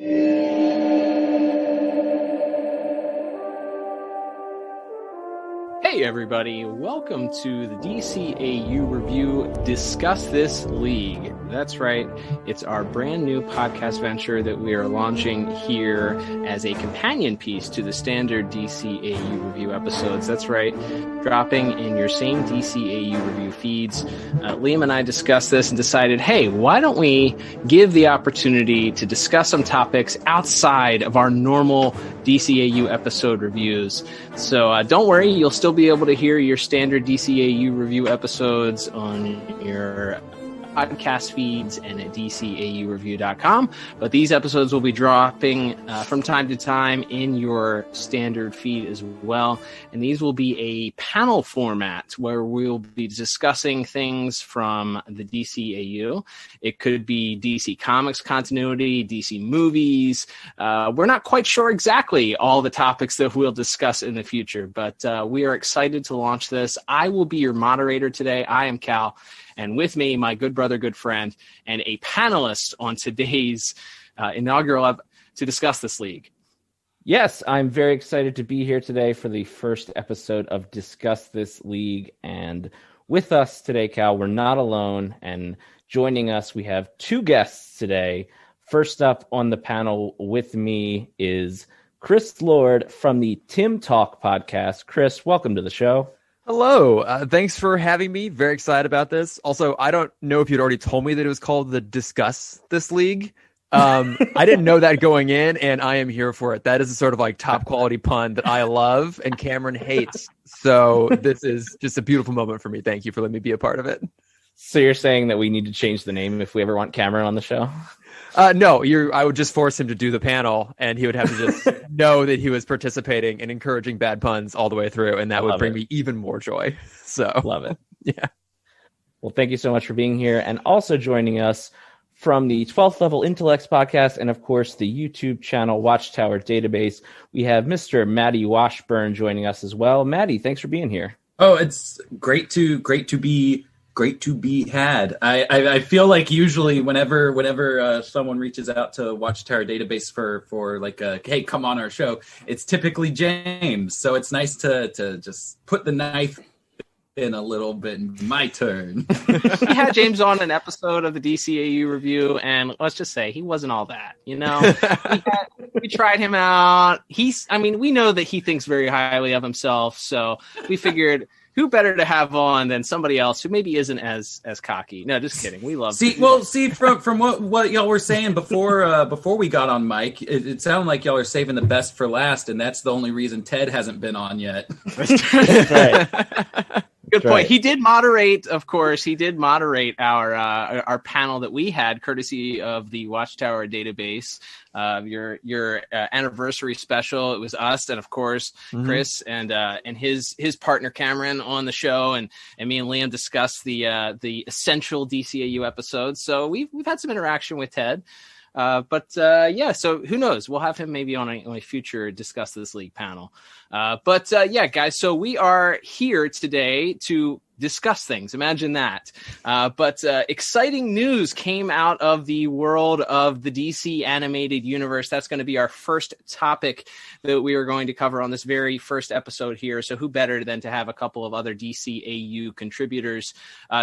Hey everybody, welcome to the DCAU review, Discuss This League. That's right, it's our brand new podcast venture that we are launching here as a companion piece to the standard DCAU review episodes. That's right, dropping in your same DCAU review feeds. Liam and I discussed this and decided, hey, why don't we give the opportunity to discuss some topics outside of our normal DCAU episode reviews. So don't worry, you'll still be able to hear your standard DCAU review episodes on your podcast feeds and at DCAUreview.com. But these episodes will be dropping from time to time in your standard feed as well. And these will be a panel format where we'll be discussing things from the DCAU. It could be DC Comics continuity, DC movies. We're not quite sure exactly all the topics that we'll discuss in the future, but we are excited to launch this. I will be your moderator today. I am Cal. And with me, my good brother, good friend, and a panelist on today's inaugural to discuss this league. Yes, I'm very excited to be here today for the first episode of Discuss This League. And with us today, Cal, we're not alone. And joining us, we have two guests today. First up on the panel with me is Chris Lord from the Timm Talk podcast. Chris, welcome to the show. Hello. Thanks for having me. Very excited about this. Also, I don't know if you'd already told me that it was called the Discuss This League. I didn't know that going in, and I am here for it. That is a sort of like top quality pun that I love and Cameron hates. So this is just a beautiful moment for me. Thank you for letting me be a part of it. So you're saying that we need to change the name if we ever want Cameron on the show? No, I would just force him to do the panel, and he would have to just know that he was participating and encouraging bad puns all the way through, and that would bring me even more joy. So love it. Yeah. Well, thank you so much for being here, and also joining us from the 12th Level Intellects podcast, and of course the YouTube channel Watchtower Database, we have Mr. Mattie Washburn joining us as well. Mattie, thanks for being here. Oh, it's great to be had. I feel like usually whenever someone reaches out to Watchtower Database for like a, hey, come on our show, it's typically James. So it's nice to just put the knife in a little bit. My turn. We had James on an episode of the DCAU review, and let's just say he wasn't all that. You know, we tried him out. We know that he thinks very highly of himself, so we figured, who better to have on than somebody else who maybe isn't as cocky? No, just kidding. We love. From what y'all were saying before we got on mic, it sounded like y'all are saving the best for last, and that's the only reason Ted hasn't been on yet. Right. Good point. Right. He did moderate, of course. He did moderate our panel that we had, courtesy of the Watchtower Database. Your anniversary special. It was us, and of course Chris and his partner Cameron on the show, and me and Liam discussed the essential DCAU episodes. So we've had some interaction with Ted. So who knows? We'll have him maybe on a future Discuss This League panel. Guys, so we are here today to discuss things. Imagine that. Exciting news came out of the world of the DC animated universe. That's going to be our first topic that we are going to cover on this very first episode here. So who better than to have a couple of other DCAU contributors?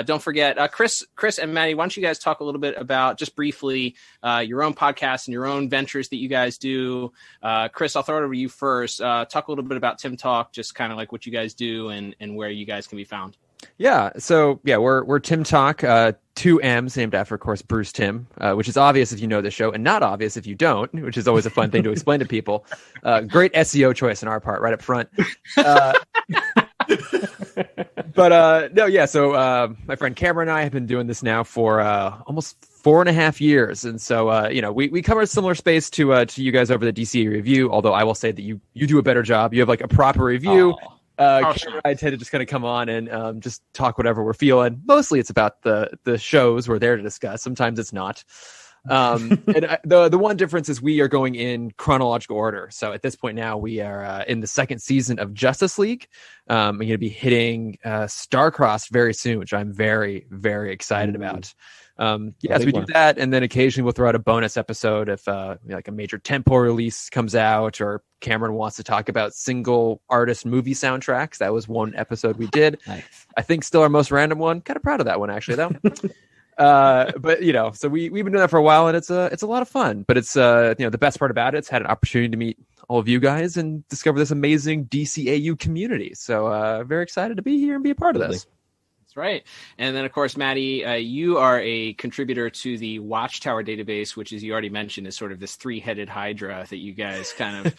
Don't forget, Chris and Mattie, why don't you guys talk a little bit about, just briefly, your own podcast and your own ventures that you guys do. Chris, I'll throw it over to you first. Talk a little bit about Timm Talk, just kind of like what you guys do and where you guys can be found. Yeah. So we're Timm Talk, two M's named after, of course, Bruce Timm, which is obvious if you know the show and not obvious if you don't, which is always a fun thing to explain to people. Great SEO choice on our part, right up front. So my friend Cameron and I have been doing this now for almost 4.5 years. And so, we cover a similar space to you guys over the DCA review, although I will say that you do a better job. You have like a proper review. I tend to just kind of come on and just talk whatever we're feeling. Mostly it's about the shows we're there to discuss. Sometimes it's not. The one difference is we are going in chronological order. So at this point now, we are in the second season of Justice League. I'm going to be hitting Starcross very soon, which I'm very, very excited about. As we do that, and then occasionally we'll throw out a bonus episode if like a major tentpole release comes out, or Cameron wants to talk about single artist movie soundtracks. That was one episode we did. Nice. I think still our most random one. Kind of proud of that one actually, though. But so we've been doing that for a while, and it's a lot of fun. But it's the best part about it's had an opportunity to meet all of you guys and discover this amazing DCAU community. So very excited to be here and be a part of this. That's right. And then, of course, Mattie, you are a contributor to the Watchtower database, which, as you already mentioned, is sort of this three-headed hydra that you guys kind of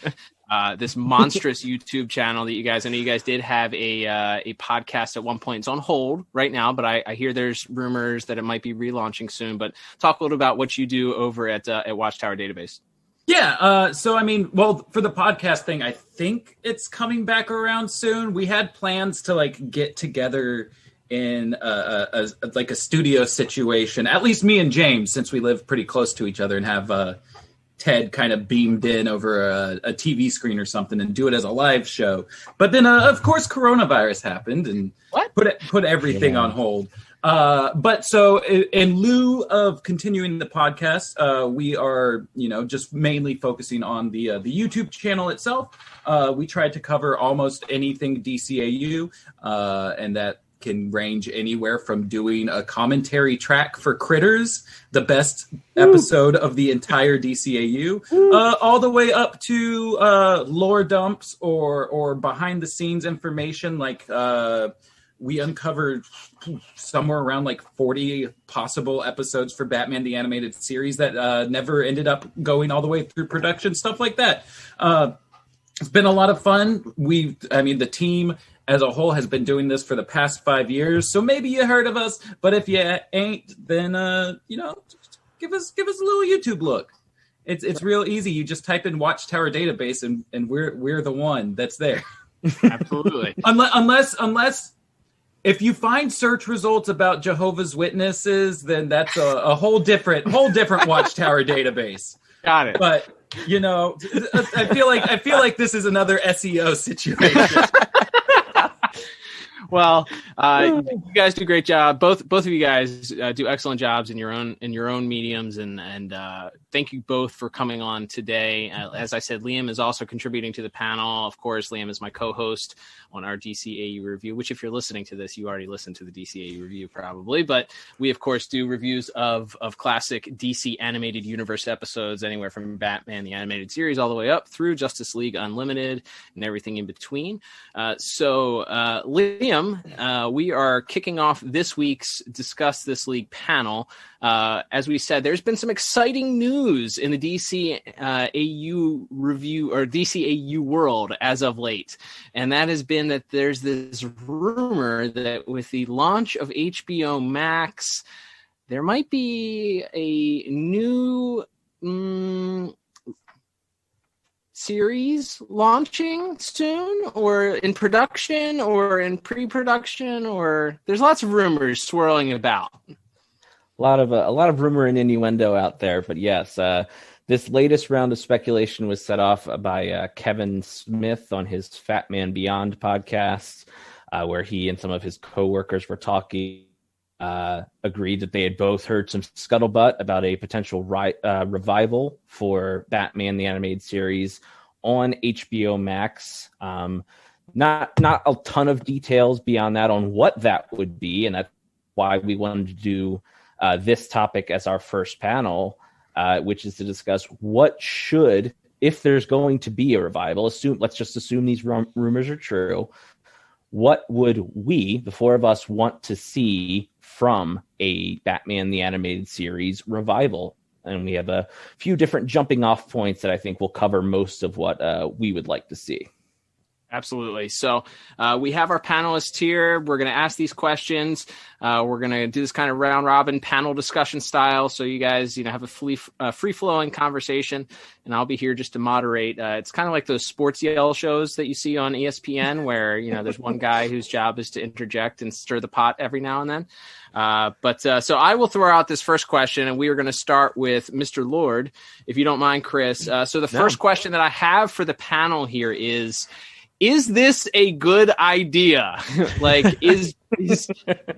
this monstrous YouTube channel that you guys, I know you guys did have a podcast at one point. It's on hold right now, but I hear there's rumors that it might be relaunching soon. But talk a little about what you do over at Watchtower database. Yeah. So, I mean, well, for the podcast thing, I think it's coming back around soon. We had plans to get together in a studio situation, at least me and James, since we live pretty close to each other, and have Ted kind of beamed in over a TV screen or something and do it as a live show. But then, of course, coronavirus happened and put everything on hold. But so in lieu of continuing the podcast, we are, just mainly focusing on the YouTube channel itself. We tried to cover almost anything DCAU, and that can range anywhere from doing a commentary track for Critters, the best episode of the entire DCAU, all the way up to lore dumps or behind the scenes information. We uncovered somewhere around 40 possible episodes for Batman the Animated Series that never ended up going all the way through production, stuff like that. It's been a lot of fun. The team as a whole has been doing this for the past 5 years, so maybe you heard of us, but if you ain't, then give us a little YouTube look. It's real easy. You just type in Watchtower database, and we're the one that's there. Absolutely. unless if you find search results about Jehovah's Witnesses, then that's a whole different Watchtower database. Got it. But I feel like this is another SEO situation. Well, you guys do a great job. Both of you guys do excellent jobs in your own mediums, and thank you both for coming on today. As I said, Liam is also contributing to the panel. Of course, Liam is my co-host on our DCAU review, which, if you're listening to this, you already listened to the DCAU review probably. But we, of course, do reviews of classic DC animated universe episodes, anywhere from Batman the Animated Series all the way up through Justice League Unlimited and everything in between. So Liam, we are kicking off this week's Discuss This League panel. As we said, there's been some exciting news in the DCAU review or DCAU world as of late. And that has been that there's this rumor that with the launch of HBO Max, there might be a new series launching soon, or in production, or in pre-production, or there's lots of rumors swirling about. A lot of rumor and innuendo out there, but yes, this latest round of speculation was set off by Kevin Smith on his Fat Man Beyond podcast, where he and some of his coworkers were talking. Agreed that they had both heard some scuttlebutt about a potential revival for Batman the Animated Series on HBO Max. Not a ton of details beyond that on what that would be, and that's why we wanted to do this topic as our first panel, which is to discuss what should, if there's going to be a revival, let's just assume these rumors are true, what would we, the four of us, want to see from a Batman the Animated Series revival? And we have a few different jumping off points that I think will cover most of what we would like to see. Absolutely. So we have our panelists here. We're going to ask these questions. We're going to do this kind of round robin panel discussion style. So you guys, have a free flowing conversation, and I'll be here just to moderate. It's kind of like those sports yell shows that you see on ESPN where, there's one guy whose job is to interject and stir the pot every now and then. So I will throw out this first question, and we are going to start with Mr. Lord, if you don't mind, Chris. So the first question that I have for the panel here is this a good idea?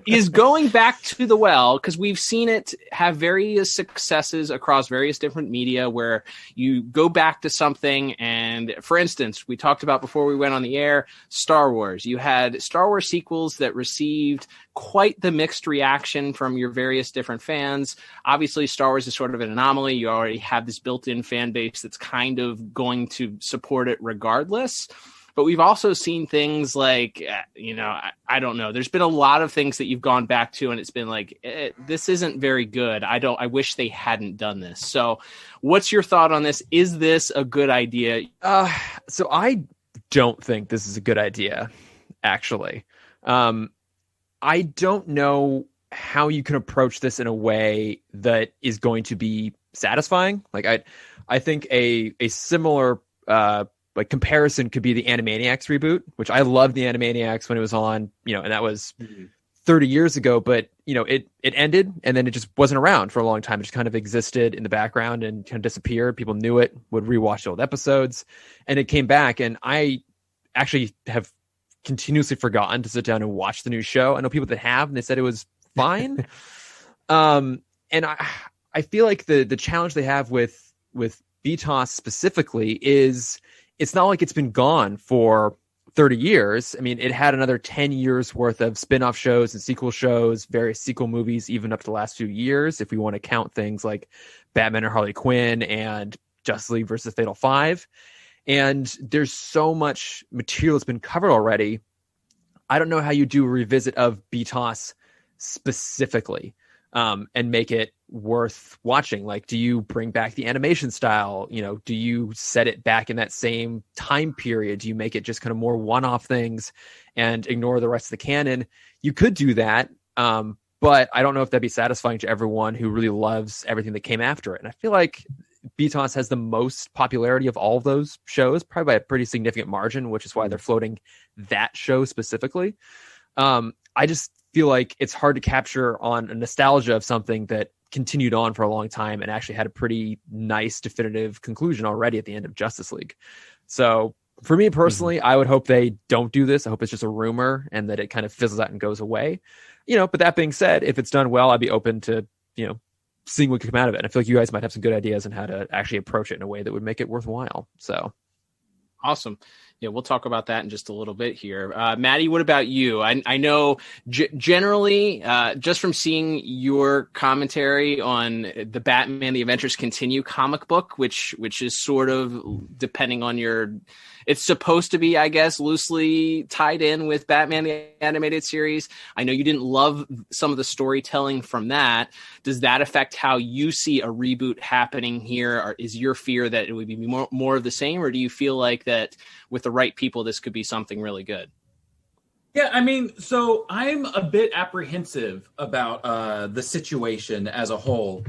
Is going back to the well, because we've seen it have various successes across various different media where you go back to something. And for instance, we talked about before we went on the air, Star Wars. You had Star Wars sequels that received quite the mixed reaction from your various different fans. Obviously, Star Wars is sort of an anomaly. You already have this built-in fan base that's kind of going to support it regardless. But we've also seen things like, I don't know. There's been a lot of things that you've gone back to, and it's been like, this isn't very good. I wish they hadn't done this. So what's your thought on this? Is this a good idea? So I don't think this is a good idea, actually. I don't know how you can approach this in a way that is going to be satisfying. Like I think a similar comparison could be the Animaniacs reboot, which I loved the Animaniacs when it was on, and that was 30 years ago, but it ended and then it just wasn't around for a long time. It just kind of existed in the background and kind of disappeared. People knew it, would rewatch the old episodes, and it came back. And I actually have continuously forgotten to sit down and watch the new show. I know people that have, and they said it was fine. And I feel like the challenge they have with BTAS specifically is it's not like it's been gone for 30 years. I mean, it had another 10 years worth of spin-off shows and sequel shows, various sequel movies, even up to the last few years, if we want to count things like Batman and Harley Quinn and Justice League versus Fatal Five. And there's so much material that's been covered already. I don't know how you do a revisit of BTAS specifically and make it worth watching. Like, do you bring back the animation style? Do you set it back in that same time period? Do you make it just kind of more one-off things and ignore the rest of the canon? You could do that, but I don't know if that'd be satisfying to everyone who really loves everything that came after it. And I feel like BTAS has the most popularity of all of those shows, probably by a pretty significant margin, which is why they're floating that show specifically. I just feel like it's hard to capture on a nostalgia of something that continued on for a long time and actually had a pretty nice definitive conclusion already at the end of Justice League. So for me personally, I would hope they don't do this. I hope it's just a rumor and that it kind of fizzles out and goes away. But that being said, if it's done well, I'd be open to, seeing what could come out of it. And I feel like you guys might have some good ideas on how to actually approach it in a way that would make it worthwhile. So awesome. Yeah, we'll talk about that in just a little bit here. Mattie, what about you? I know generally, just from seeing your commentary on the Batman: The Adventures Continue comic book, which is sort of, depending on it's supposed to be, I guess, loosely tied in with Batman the Animated Series. I know you didn't love some of the storytelling from that. Does that affect how you see a reboot happening here? Or is your fear that it would be more of the same? Or do you feel like that with the right people, this could be something really good? Yeah, I mean, so I'm a bit apprehensive about the situation as a whole.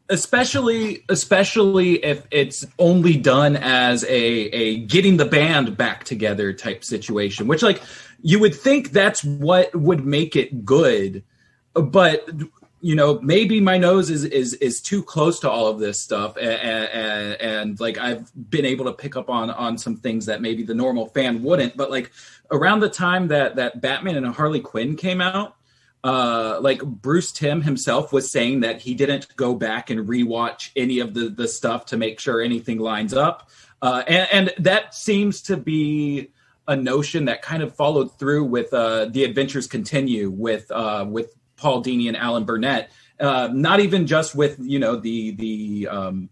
Especially if it's only done as a getting the band back together type situation, which you would think that's what would make it good. But, maybe my nose is too close to all of this stuff. And I've been able to pick up on some things that maybe the normal fan wouldn't. But around the time that Batman and Harley Quinn came out, Bruce Timm himself was saying that he didn't go back and rewatch any of the stuff to make sure anything lines up. And that seems to be a notion that kind of followed through with The Adventures Continue with Paul Dini and Alan Burnett. Not even just with, the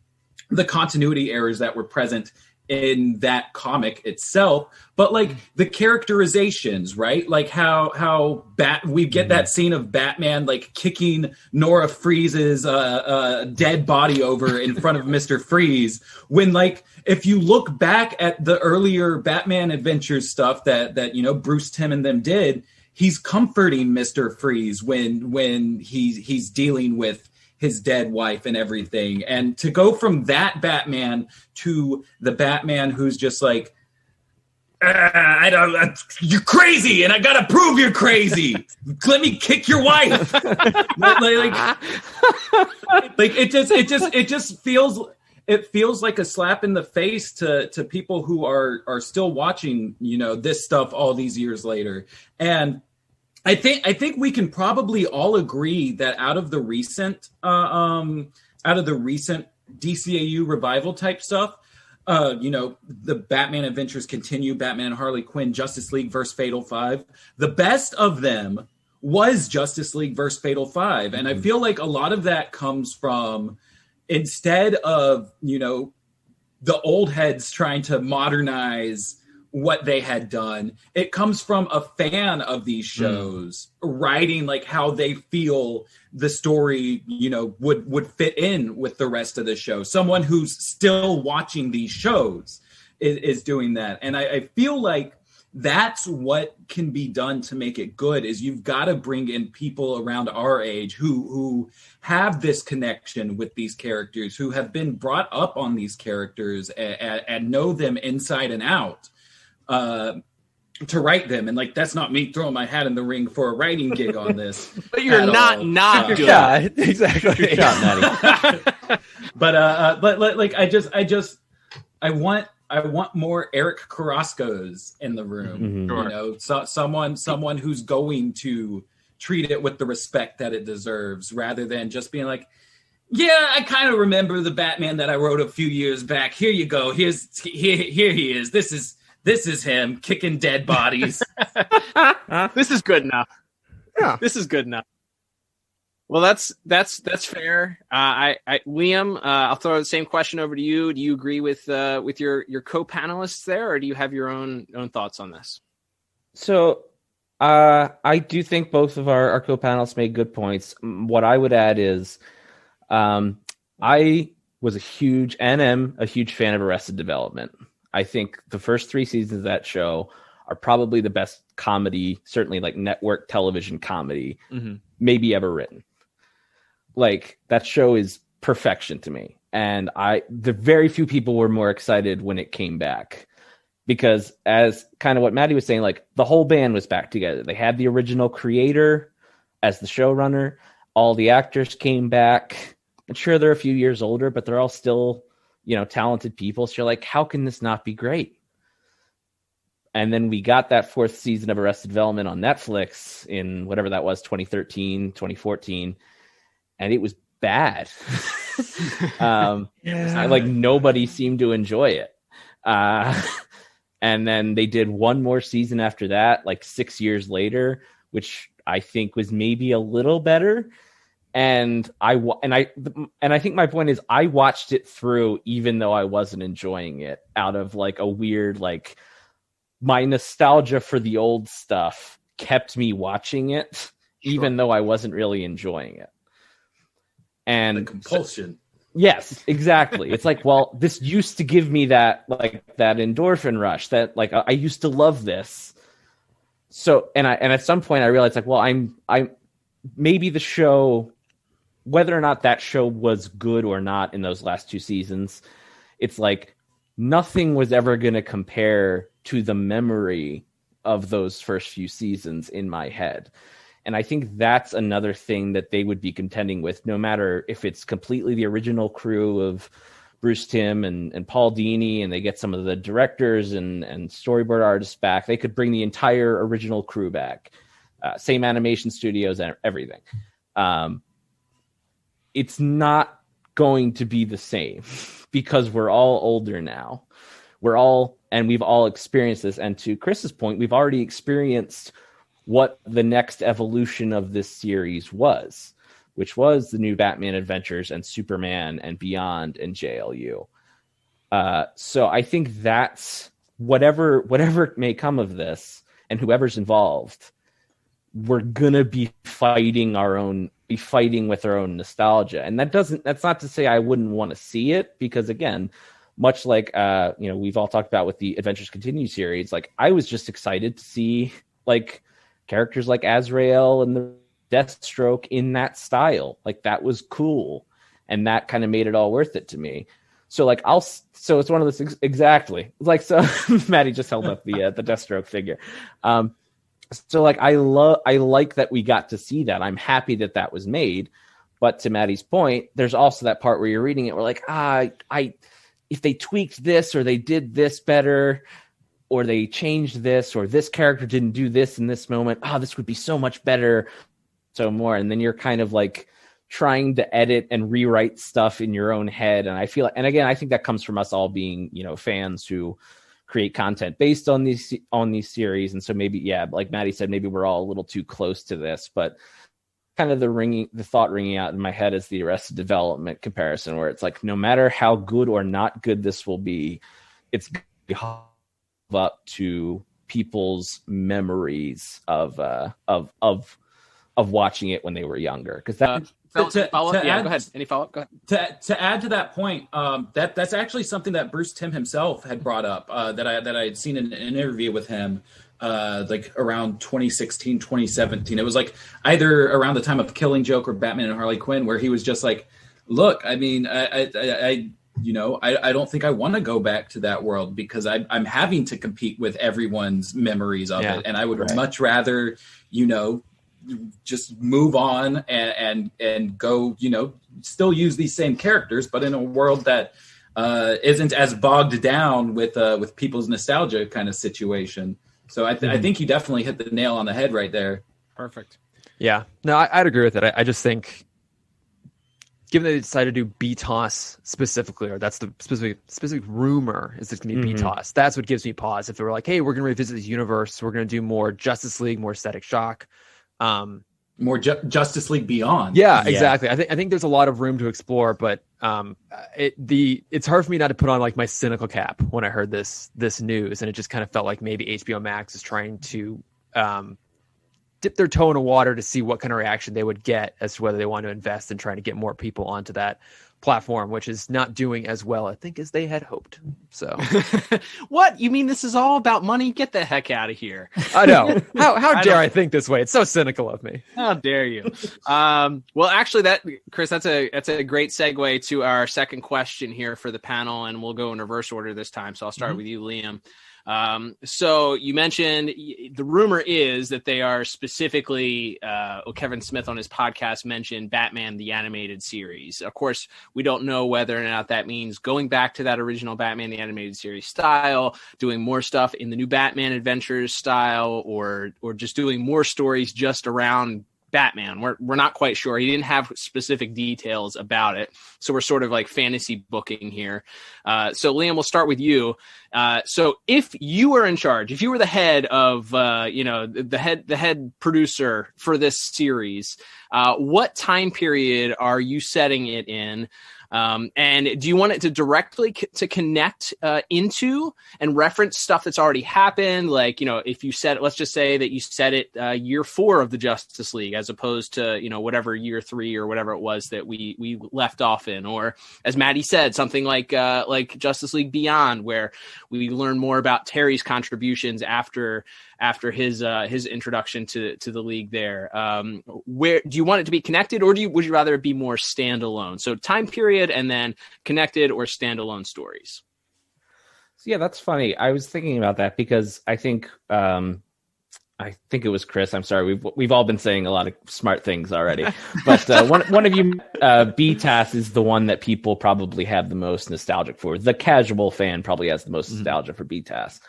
continuity errors that were present in that comic itself, but like the characterizations, right? Like how we get that scene of Batman like kicking Nora Freeze's dead body over in front of Mr. Freeze, when like if you look back at the earlier Batman Adventures stuff that you know Bruce Timm and them did, he's comforting Mr. Freeze when he's dealing with his dead wife and everything. And to go from that Batman to the Batman who's just like, you're crazy, and I gotta prove you're crazy. Let me kick your wife. like it just feels like a slap in the face to people who are still watching, you know, this stuff all these years later. And I think we can probably all agree that out of the recent DCAU revival type stuff, you know, the Batman Adventures continue, Batman and Harley Quinn, Justice League versus Fatal Five. The best of them was Justice League versus Fatal Five, and I feel like a lot of that comes from, instead of, you know, the old heads trying to modernize what they had done, it comes from a fan of these shows writing like how they feel the story, you know, would fit in with the rest of the show. Someone who's still watching these shows is doing that. And I feel like that's what can be done to make it good, is you've got to bring in people around our age who have this connection with these characters, who have been brought up on these characters and know them inside and out. To write them. And like, that's not me throwing my hat in the ring for a writing gig on this. But you're not doing it. Yeah, exactly. Good shot, Mattie. but like I want more Eric Carrascos in the room. Sure. You know, someone who's going to treat it with the respect that it deserves, rather than just being like, yeah, I kind of remember the Batman that I wrote a few years back. Here you go. Here he is. This is him kicking dead bodies. This is good enough. Yeah. This is good enough. Well, that's fair. Liam, I'll throw the same question over to you. Do you agree with your co-panelists there, or do you have your own thoughts on this? So I do think both of our co-panelists made good points. What I would add is I was a huge fan of Arrested Development. I think the first 3 seasons of that show are probably the best comedy, certainly like network television comedy, maybe ever written. Like, that show is perfection to me. And the very few people were more excited when it came back, because as kind of what Mattie was saying, like the whole band was back together. They had the original creator as the showrunner. All the actors came back. And sure, they're a few years older, but they're all still, you know, talented people. So you're like, how can this not be great? And then we got that 4th season of Arrested Development on Netflix in whatever that was, 2013, 2014. And it was bad. Like nobody seemed to enjoy it. And then they did one more season after that, like 6 years later, which I think was maybe a little better. And I think my point is I watched it through, even though I wasn't enjoying it, out of like a weird, like my nostalgia for the old stuff kept me watching it, even though I wasn't really enjoying it. And the compulsion. Yes, exactly. It's like, well, this used to give me that, like that endorphin rush, that like I used to love this. So, and at some point I realized like, well, I'm maybe the show, whether or not that show was good or not in those last 2 seasons, it's like nothing was ever going to compare to the memory of those first few seasons in my head. And I think that's another thing that they would be contending with, no matter if it's completely the original crew of Bruce Timm and Paul Dini, and they get some of the directors and storyboard artists back. They could bring the entire original crew back, same animation studios and everything. It's not going to be the same because we're all older now. We've all experienced this. And to Chris's point, we've already experienced what the next evolution of this series was, which was the new Batman Adventures and Superman and Beyond and JLU. So I think that's whatever may come of this, and whoever's involved, we're gonna be fighting with our own nostalgia. And that's not to say I wouldn't want to see it, because again, much like we've all talked about with the Adventures Continue series, like I was just excited to see like characters like Azrael and the Deathstroke in that style. Like that was cool, and that kind of made it all worth it to me. So like so it's one of those things exactly like, so Mattie just held up the Deathstroke figure. So like I like that we got to see that. I'm happy that was made. But to Mattie's point, there's also that part where you're reading it, we're like, if they tweaked this, or they did this better, or they changed this, or this character didn't do this in this moment, this would be so much better, so more. And then you're kind of like trying to edit and rewrite stuff in your own head. And I feel like, and again, I think that comes from us all being, fans who create content based on these series. And so maybe, like Mattie said, maybe we're all a little too close to this, but kind of the thought ringing out in my head is the Arrested Development comparison, where it's like, no matter how good or not good this will be, it's up to people's memories of watching it when they were younger. Because that go ahead. Any follow-up? Go ahead. To add to that point, that's actually something that Bruce Timm himself had brought up, that I had seen in an interview with him, like around 2016, 2017. It was like either around the time of Killing Joke or Batman and Harley Quinn, where he was just like, look, I mean, I don't think I want to go back to that world, because I'm having to compete with everyone's memories of it. And I would much rather, just move on and go, still use these same characters, but in a world that isn't as bogged down with people's nostalgia kind of situation. So I think you definitely hit the nail on the head right there. Perfect. Yeah, no, I'd agree with it. I just think, given that they decided to do BTAS specifically, or that's the specific rumor is it's going to be BTAS, that's what gives me pause. If they were like, hey, we're going to revisit this universe, we're going to do more Justice League, more Static Shock, more Justice League Beyond. Yeah, exactly. I think there's a lot of room to explore, but it's hard for me not to put on like my cynical cap when I heard this news, and it just kind of felt like maybe HBO Max is trying to dip their toe in the water to see what kind of reaction they would get as to whether they want to invest in trying to get more people onto that platform, which is not doing as well, I think, as they had hoped. So what? You mean this is all about money? Get the heck out of here. I know. How dare I think this way? It's so cynical of me. How dare you? Well, actually, Chris, that's a great segue to our second question here for the panel, and we'll go in reverse order this time. So I'll start with you, Liam. So you mentioned the rumor is that they are specifically, Kevin Smith on his podcast mentioned Batman, the animated series. Of course, we don't know whether or not that means going back to that original Batman, the animated series style, doing more stuff in the new Batman Adventures style, or just doing more stories just around Batman. We're not quite sure. He didn't have specific details about it, so we're sort of like fantasy booking here. So Liam, we'll start with you. So if you were in charge, if you were the head of the head producer for this series, what time period are you setting it in? And do you want it to directly to connect into and reference stuff that's already happened? Like, if you set, let's just say that you set it year 4 of the Justice League, as opposed to, whatever year 3 or whatever it was that we left off in, or as Mattie said, something like Justice League Beyond, where we learn more about Terry's contributions after his introduction to the league there. Where do you want it to be connected, or would you rather it be more standalone? So time period and then connected or standalone stories. So yeah, that's funny. I was thinking about that because I think it was Chris. I'm sorry. We've all been saying a lot of smart things already, but one of you, BTAS is the one that people probably have the most nostalgic for. The casual fan probably has the most nostalgia for BTAS.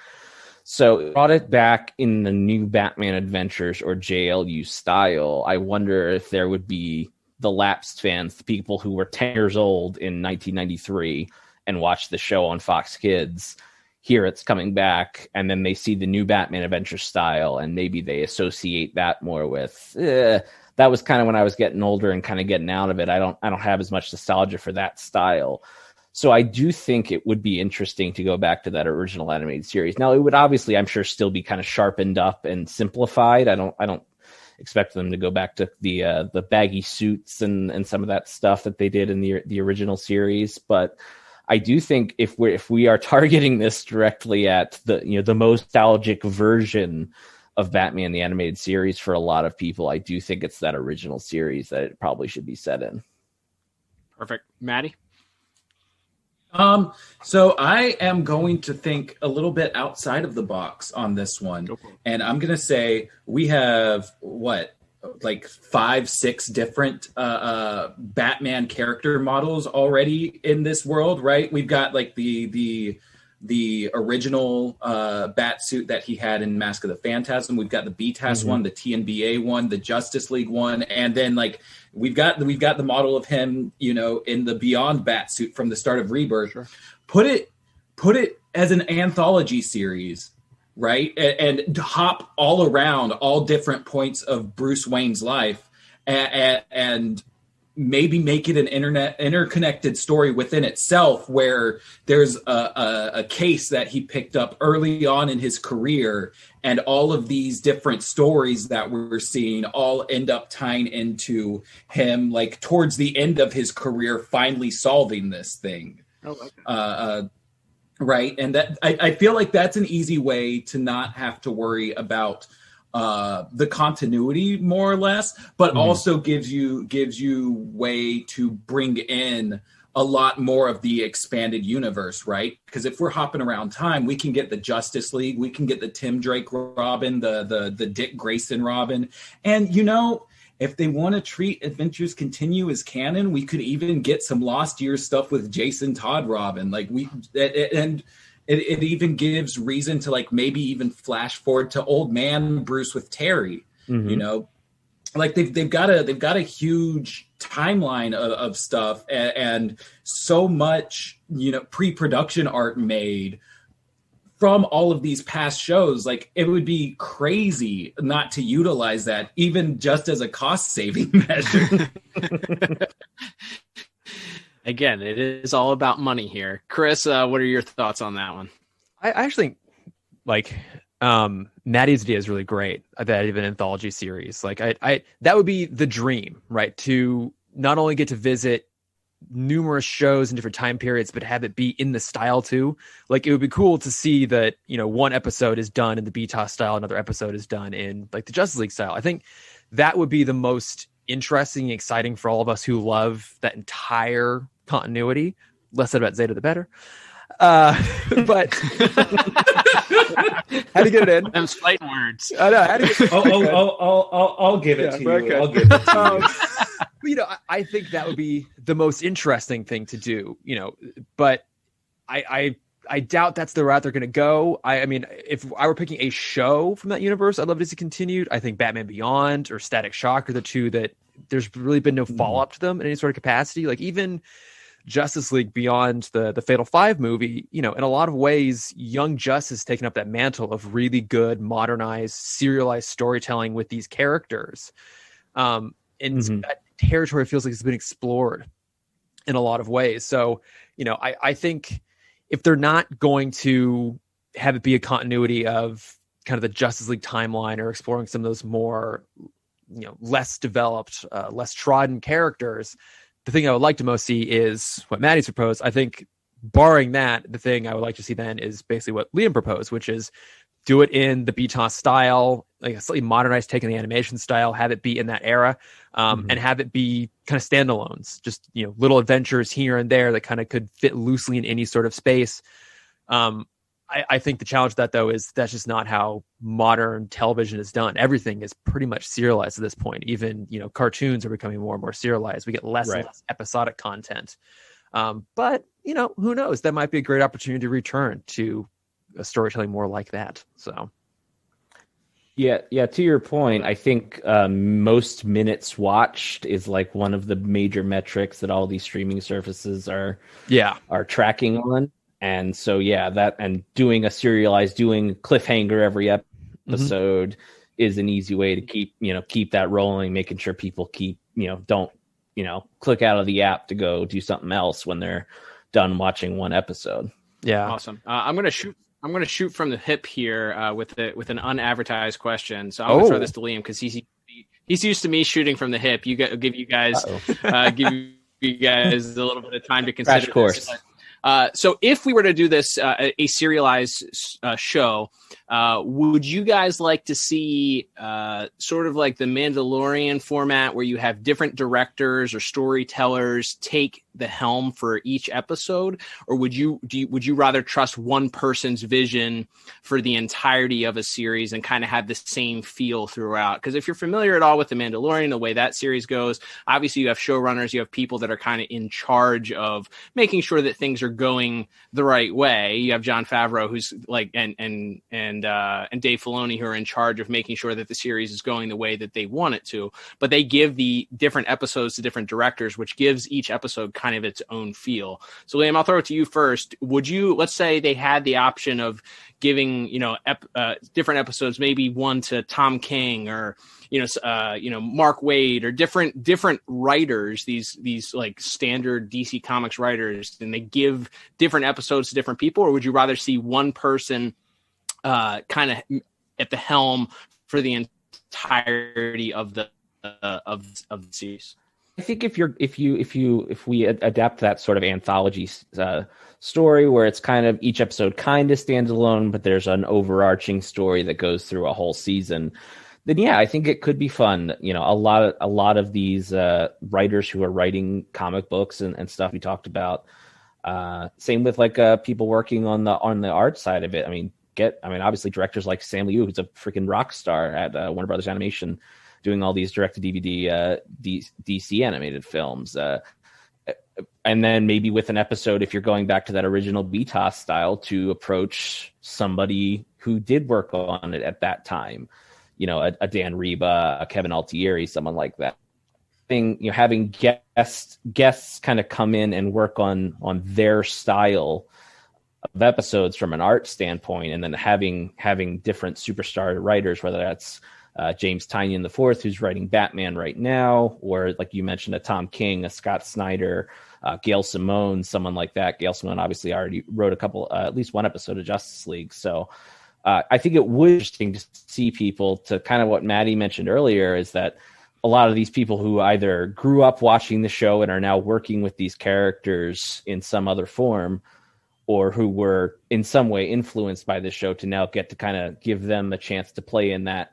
So brought it back in the new Batman Adventures or JLU style. I wonder if there would be the lapsed fans, the people who were 10 years old in 1993 and watched the show on Fox Kids, hear it's coming back, and then they see the new Batman Adventure style, and maybe they associate that more with, that was kind of when I was getting older and kind of getting out of it. I don't have as much nostalgia for that style. So I do think it would be interesting to go back to that original animated series. Now, it would obviously, I'm sure, still be kind of sharpened up and simplified. I don't expect them to go back to the baggy suits and some of that stuff that they did in the original series. But I do think if we are targeting this directly at the most nostalgic version of Batman the Animated Series for a lot of people, I do think it's that original series that it probably should be set in. Perfect. Mattie? So I am going to think a little bit outside of the box on this one. And I'm going to say we have like 5-6 different Batman character models already in this world, right? We've got like the original bat suit that he had in Mask of the Phantasm. We've got the BTAS one, the TNBA one, the Justice League one, and then like we've got the model of him, in the Beyond bat suit from the start of Rebirth. Sure. Put it as an anthology series, right? And hop all around all different points of Bruce Wayne's life, and maybe make it an interconnected story within itself, where there's a case that he picked up early on in his career, and all of these different stories that we're seeing all end up tying into him, like towards the end of his career, finally solving this thing. Right. And that I feel like that's an easy way to not have to worry about the continuity, more or less, but also gives you way to bring in a lot more of the expanded universe, right? Because if we're hopping around time, we can get the Justice League, we can get the Tim Drake Robin, the Dick Grayson Robin, and if they want to treat Adventures Continue as canon, we could even get some Lost Years stuff with Jason Todd Robin, It even gives reason to like maybe even flash forward to old man Bruce with Terry, like they've got a huge timeline of stuff and so much, pre-production art made from all of these past shows. Like it would be crazy not to utilize that, even just as a cost saving measure. Again, it is all about money here. Chris, what are your thoughts on that one? I actually think Mattie's idea is really great. That even anthology series, like I that would be the dream, right? To not only get to visit numerous shows in different time periods, but have it be in the style too. Like it would be cool to see that, one episode is done in the BTAS style, another episode is done in like the Justice League style. I think that would be the most interesting and exciting for all of us who love that entire continuity. Less said about Zeta, the better. But how to get it in? Them fighting words. I know. I'll give it to you. Okay. I'll give it to you. I think that would be the most interesting thing to do. But I doubt that's the route they're going to go. I mean, if I were picking a show from that universe, I'd love to see continued. I think Batman Beyond or Static Shock are the two that there's really been no follow-up to them in any sort of capacity. Like even Justice League Beyond the Fatal Five movie, in a lot of ways, Young Justice has taken up that mantle of really good, modernized, serialized storytelling with these characters. And that territory feels like it's been explored in a lot of ways. So, I think if they're not going to have it be a continuity of kind of the Justice League timeline or exploring some of those more, less developed, less trodden characters, the thing I would like to most see is what Mattie's proposed. I think barring that, the thing I would like to see then is basically what Liam proposed, which is do it in the BTAS style, like a slightly modernized take on the animation style, have it be in that era, and have it be kind of standalones, just, little adventures here and there that kind of could fit loosely in any sort of space. I think the challenge with that, though, is that's just not how modern television is done. Everything is pretty much serialized at this point. Even, cartoons are becoming more and more serialized. We get less and less episodic content. But, who knows? That might be a great opportunity to return to a storytelling more like that. So, yeah. To your point, I think most minutes watched is like one of the major metrics that all these streaming services are tracking on. And so, that and doing a serialized, doing cliffhanger every episode is an easy way to keep that rolling, making sure people keep, don't, click out of the app to go do something else when they're done watching one episode. Yeah. Awesome. I'm gonna shoot from the hip here with an unadvertised question. So I'm gonna throw this to Liam because he's used to me shooting from the hip. Give you guys a little bit of time to consider. Crash course. So if we were to do this a serialized show, would you guys like to see sort of like the Mandalorian format where you have different directors or storytellers take the helm for each episode, or would you rather trust one person's vision for the entirety of a series and kind of have the same feel throughout? Because if you're familiar at all with the Mandalorian, the way that series goes, obviously you have showrunners, you have people that are kind of in charge of making sure that things are going the right way. You have Jon Favreau, who's like, and Dave Filoni, who are in charge of making sure that the series is going the way that they want it to. But they give the different episodes to different directors, which gives each episode kind of its own feel. So Liam, I'll throw it to you first. Would you, let's say they had the option of giving, different episodes, maybe one to Tom King or, Mark Waid or different writers, these like standard DC Comics writers, and they give different episodes to different people, or would you rather see one person kind of at the helm for the entirety of the series? I think if we adapt that sort of anthology story where it's kind of each episode kind of stands alone, but there's an overarching story that goes through a whole season, then yeah, I think it could be fun. A lot of these writers who are writing comic books and stuff we talked about. Same with like people working on the art side of it. Obviously directors like Sam Liu, who's a freaking rock star at Warner Brothers Animation, doing all these direct-to-DVD DC animated films. And then maybe with an episode, if you're going back to that original BTAS style, to approach somebody who did work on it at that time, a Dan Reba, a Kevin Altieri, someone like that. Having guests kind of come in and work on their style of episodes from an art standpoint, and then having different superstar writers, whether that's James Tynion IV, who's writing Batman right now, or like you mentioned, a Tom King, a Scott Snyder, Gail Simone, someone like that. Gail Simone obviously already wrote at least one episode of Justice League. So I think it would be interesting to see people, to kind of what Mattie mentioned earlier, is that a lot of these people who either grew up watching the show and are now working with these characters in some other form, or who were in some way influenced by the show, to now get to kind of give them a chance to play in that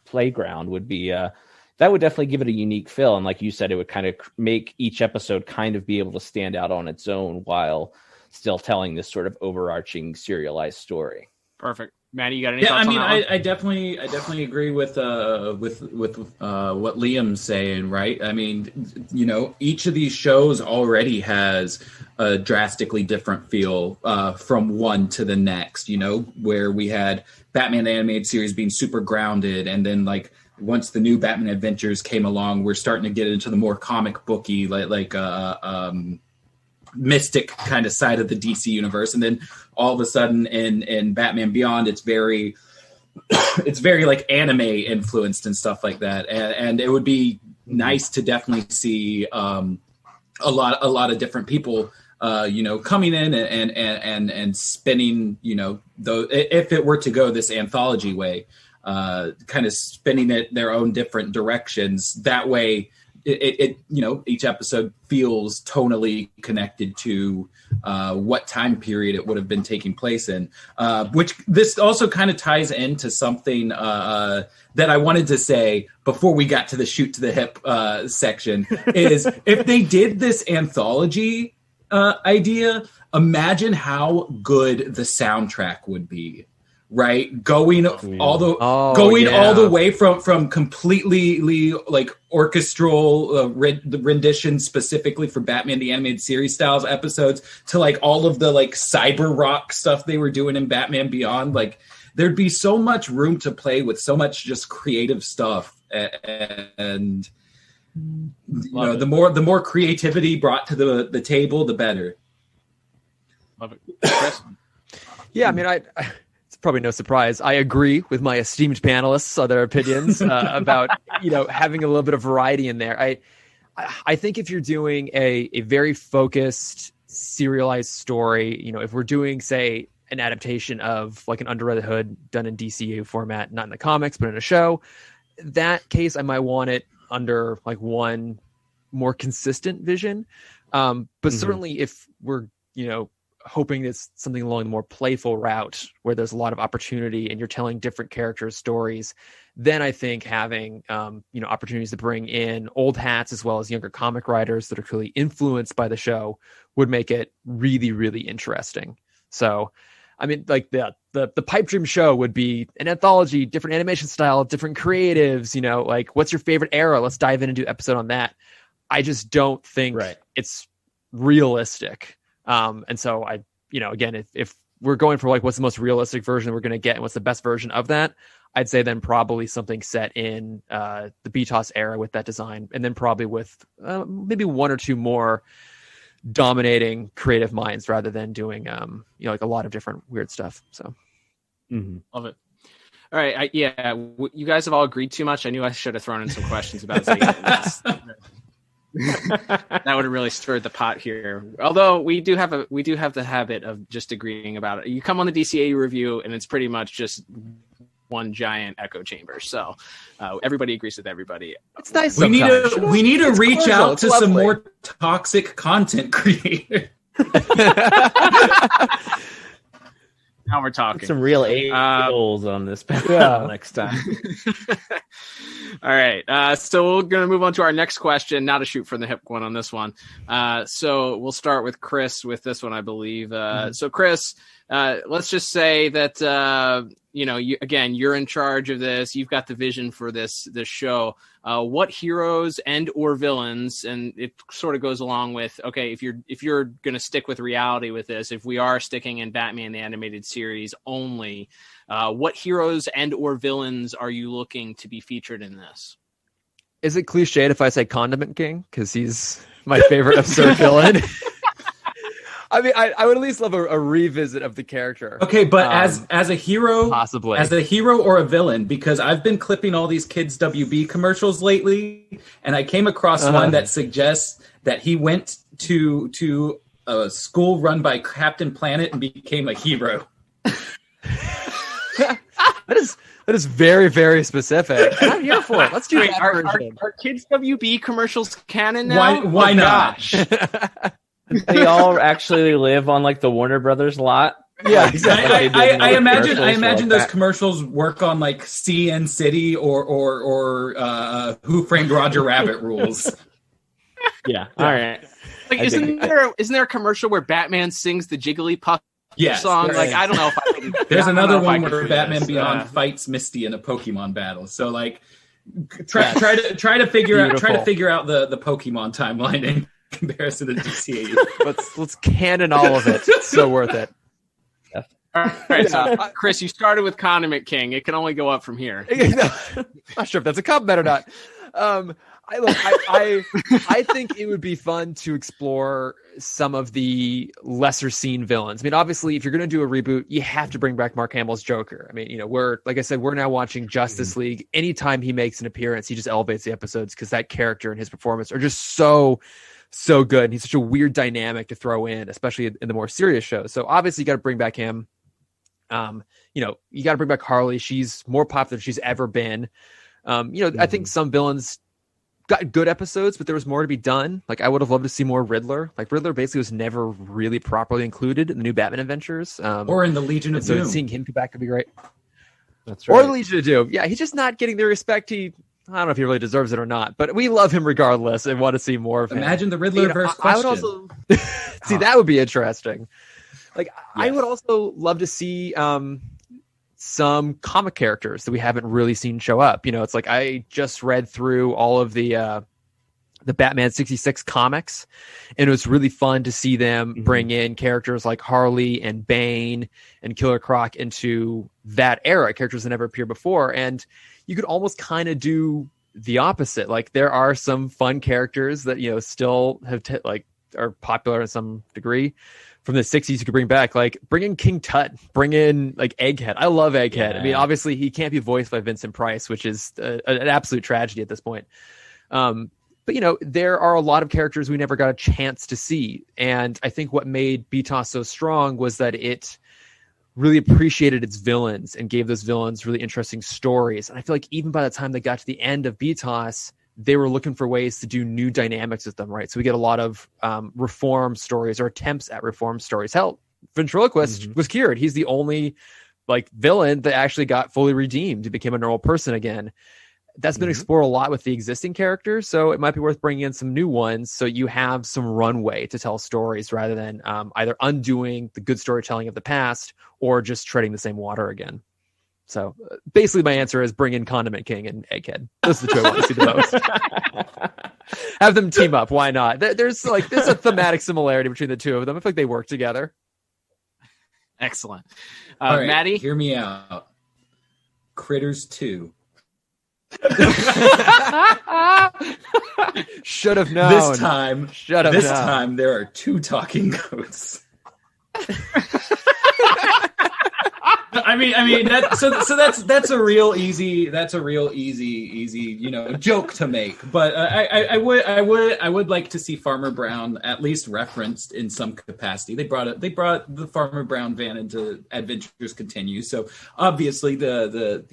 playground would be that would definitely give it a unique feel. And like you said, it would kind of make each episode kind of be able to stand out on its own while still telling this sort of overarching serialized story. Perfect. Mattie, you got any thoughts on that? I definitely agree with what Liam's saying, right? I mean, each of these shows already has a drastically different feel from one to the next, where we had Batman the Animated Series being super grounded, and then like once the new Batman Adventures came along, we're starting to get into the more comic booky, like mystic kind of side of the DC universe. And then all of a sudden in Batman Beyond, it's very like anime influenced and stuff like that. And it would be nice to definitely see a lot of different people, coming in and spinning, if it were to go this anthology way, kind of spinning it their own different directions. That way, it each episode feels tonally connected to what time period it would have been taking place in, which this also kind of ties into something that I wanted to say before we got to the shoot to the hip section is if they did this anthology idea, imagine how good the soundtrack would be. Right, going all the way from completely like orchestral rendition specifically for Batman the Animated Series styles episodes to like all of the like cyber rock stuff they were doing in Batman Beyond. Like there'd be so much room to play with, so much just creative stuff, and the more creativity brought to the table, the better. Love it, Chris. Yeah, I mean, it's probably no surprise. I agree with my esteemed panelists' other opinions about having a little bit of variety in there. I think if you're doing a very focused serialized story, if we're doing, say, an adaptation of like an Under the Hood done in DCAU format, not in the comics, but in a show, that case, I might want it under like one more consistent vision. But certainly if we're, hoping it's something along the more playful route where there's a lot of opportunity and you're telling different characters' stories, then I think having, opportunities to bring in old hats as well as younger comic writers that are clearly influenced by the show would make it really, really interesting. So, I mean, like the pipe dream show would be an anthology, different animation style, different creatives, like what's your favorite era? Let's dive in and do an episode on that. I just don't think it's realistic. And so I, again, if we're going for like, what's the most realistic version we're going to get and what's the best version of that, I'd say then probably something set in the BTAS era with that design. And then probably with maybe one or two more dominating creative minds rather than doing, like a lot of different weird stuff. So love it. All right. You guys have all agreed too much. I knew I should have thrown in some questions about Zayden. That would have really stirred the pot here. Although we do have the habit of just agreeing about it. You come on the DCAU review and it's pretty much just one giant echo chamber. So everybody agrees with everybody. It's nice. We need to reach out to some more toxic content creators. Now we're talking. Put some real goals on this panel next time. All right. So we're going to move on to our next question. Not a shoot from the hip one on this one. So we'll start with Chris with this one, I believe. So Chris, let's just say that, you're in charge of this. You've got the vision for this show. What heroes and or villains, and it sort of goes along with, okay, if you're going to stick with reality with this, if we are sticking in Batman the Animated Series only, what heroes and or villains are you looking to be featured in this? Is it cliched if I say Condiment King? Because he's my favorite absurd villain. I mean, I would at least love a revisit of the character. Okay, but as a hero, possibly as a hero or a villain, because I've been clipping all these kids WB commercials lately, and I came across one that suggests that he went to a school run by Captain Planet and became a hero. That is very, very specific. I'm here for it. Let's do it. Are kids WB commercials canon now? Why not? They all actually live on like the Warner Brothers lot. Yeah, exactly. I imagine those commercials work on like CN City or Who Framed Roger Rabbit rules. Yeah. All right. Like, isn't there a commercial where Batman sings the Jigglypuff song? Like, I don't know if I can. There's another one where Batman Beyond fights Misty in a Pokemon battle. So like, try to figure out the Pokemon timeline in comparison to DCAU. Let's canon all of it. It's so worth it. All right, so Chris, you started with Condiment King. It can only go up from here. Not sure if that's a compliment or not. I think it would be fun to explore some of the lesser seen villains. I mean, obviously, if you're going to do a reboot, you have to bring back Mark Hamill's Joker. I mean, we're now watching Justice League. Anytime he makes an appearance, he just elevates the episodes because that character and his performance are just so good. And he's such a weird dynamic to throw in, especially in the more serious shows. So obviously, you got to bring back him. You got to bring back Harley. She's more popular than she's ever been. I think some villains got good episodes, but there was more to be done. Like, I would have loved to see more Riddler. Like, Riddler basically was never really properly included in the new Batman adventures. Or in the Legion of Doom. So seeing him come back could be great. That's right. Or the Legion of Doom. Yeah, he's just not getting the respect I don't know if he really deserves it or not, but we love him regardless and want to see more of him. Imagine the Riddler verse question. I would also see that would be interesting. Like, yes. I would also love to see some comic characters that we haven't really seen show up. It's like I just read through all of the Batman 66 comics, and it was really fun to see them bring in characters like Harley and Bane and Killer Croc into that era, characters that never appeared before. And you could almost kind of do the opposite. Like, there are some fun characters that, still have are popular in some degree from the 60s you could bring back. Like, bring in King Tut, bring in like Egghead. I love Egghead. Yeah. I mean, obviously he can't be voiced by Vincent Price, which is an absolute tragedy at this point. But But, you know, there are a lot of characters we never got a chance to see. And I think what made BTAS so strong was that it really appreciated its villains and gave those villains really interesting stories. And I feel like even by the time they got to the end of BTAS, they were looking for ways to do new dynamics with them, right? So we get a lot of reform stories or attempts at reform stories. Hell, Ventriloquist was cured. He's the only like villain that actually got fully redeemed and became a normal person again. That's been explored a lot with the existing characters, so it might be worth bringing in some new ones so you have some runway to tell stories rather than either undoing the good storytelling of the past or just treading the same water again. So basically my answer is bring in Condiment King and Egghead. Those are the two I want to see the most. Have them team up. Why not? There's a thematic similarity between the two of them. I feel like they work together. Excellent. All right, Mattie? hear me out. Critters 2. Should have known. This time there are 2 talking goats. I mean that's a real easy joke to make. But I would like to see Farmer Brown at least referenced in some capacity. They brought the Farmer Brown van into Adventures Continue, so obviously the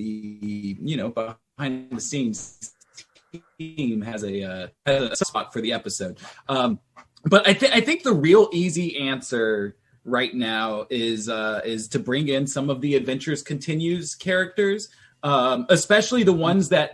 behind the scenes team has a spot for the episode. But I think the real easy answer right now is to bring in some of the Adventures Continues characters, especially the ones that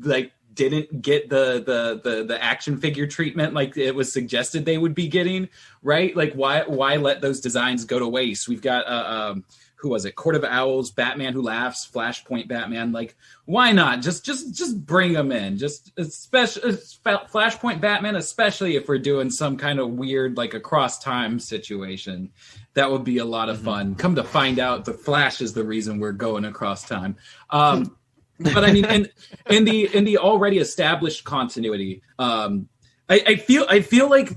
like didn't get the action figure treatment like it was suggested they would be getting, right? Like why let those designs go to waste? We've got who was it? Court of Owls, Batman Who Laughs, Flashpoint Batman. Like, why not? Just bring them in. Just especially Flashpoint Batman, especially if we're doing some kind of weird like across time situation. That would be a lot of fun. Come to find out, the Flash is the reason we're going across time. But I mean, in the already established continuity, I feel like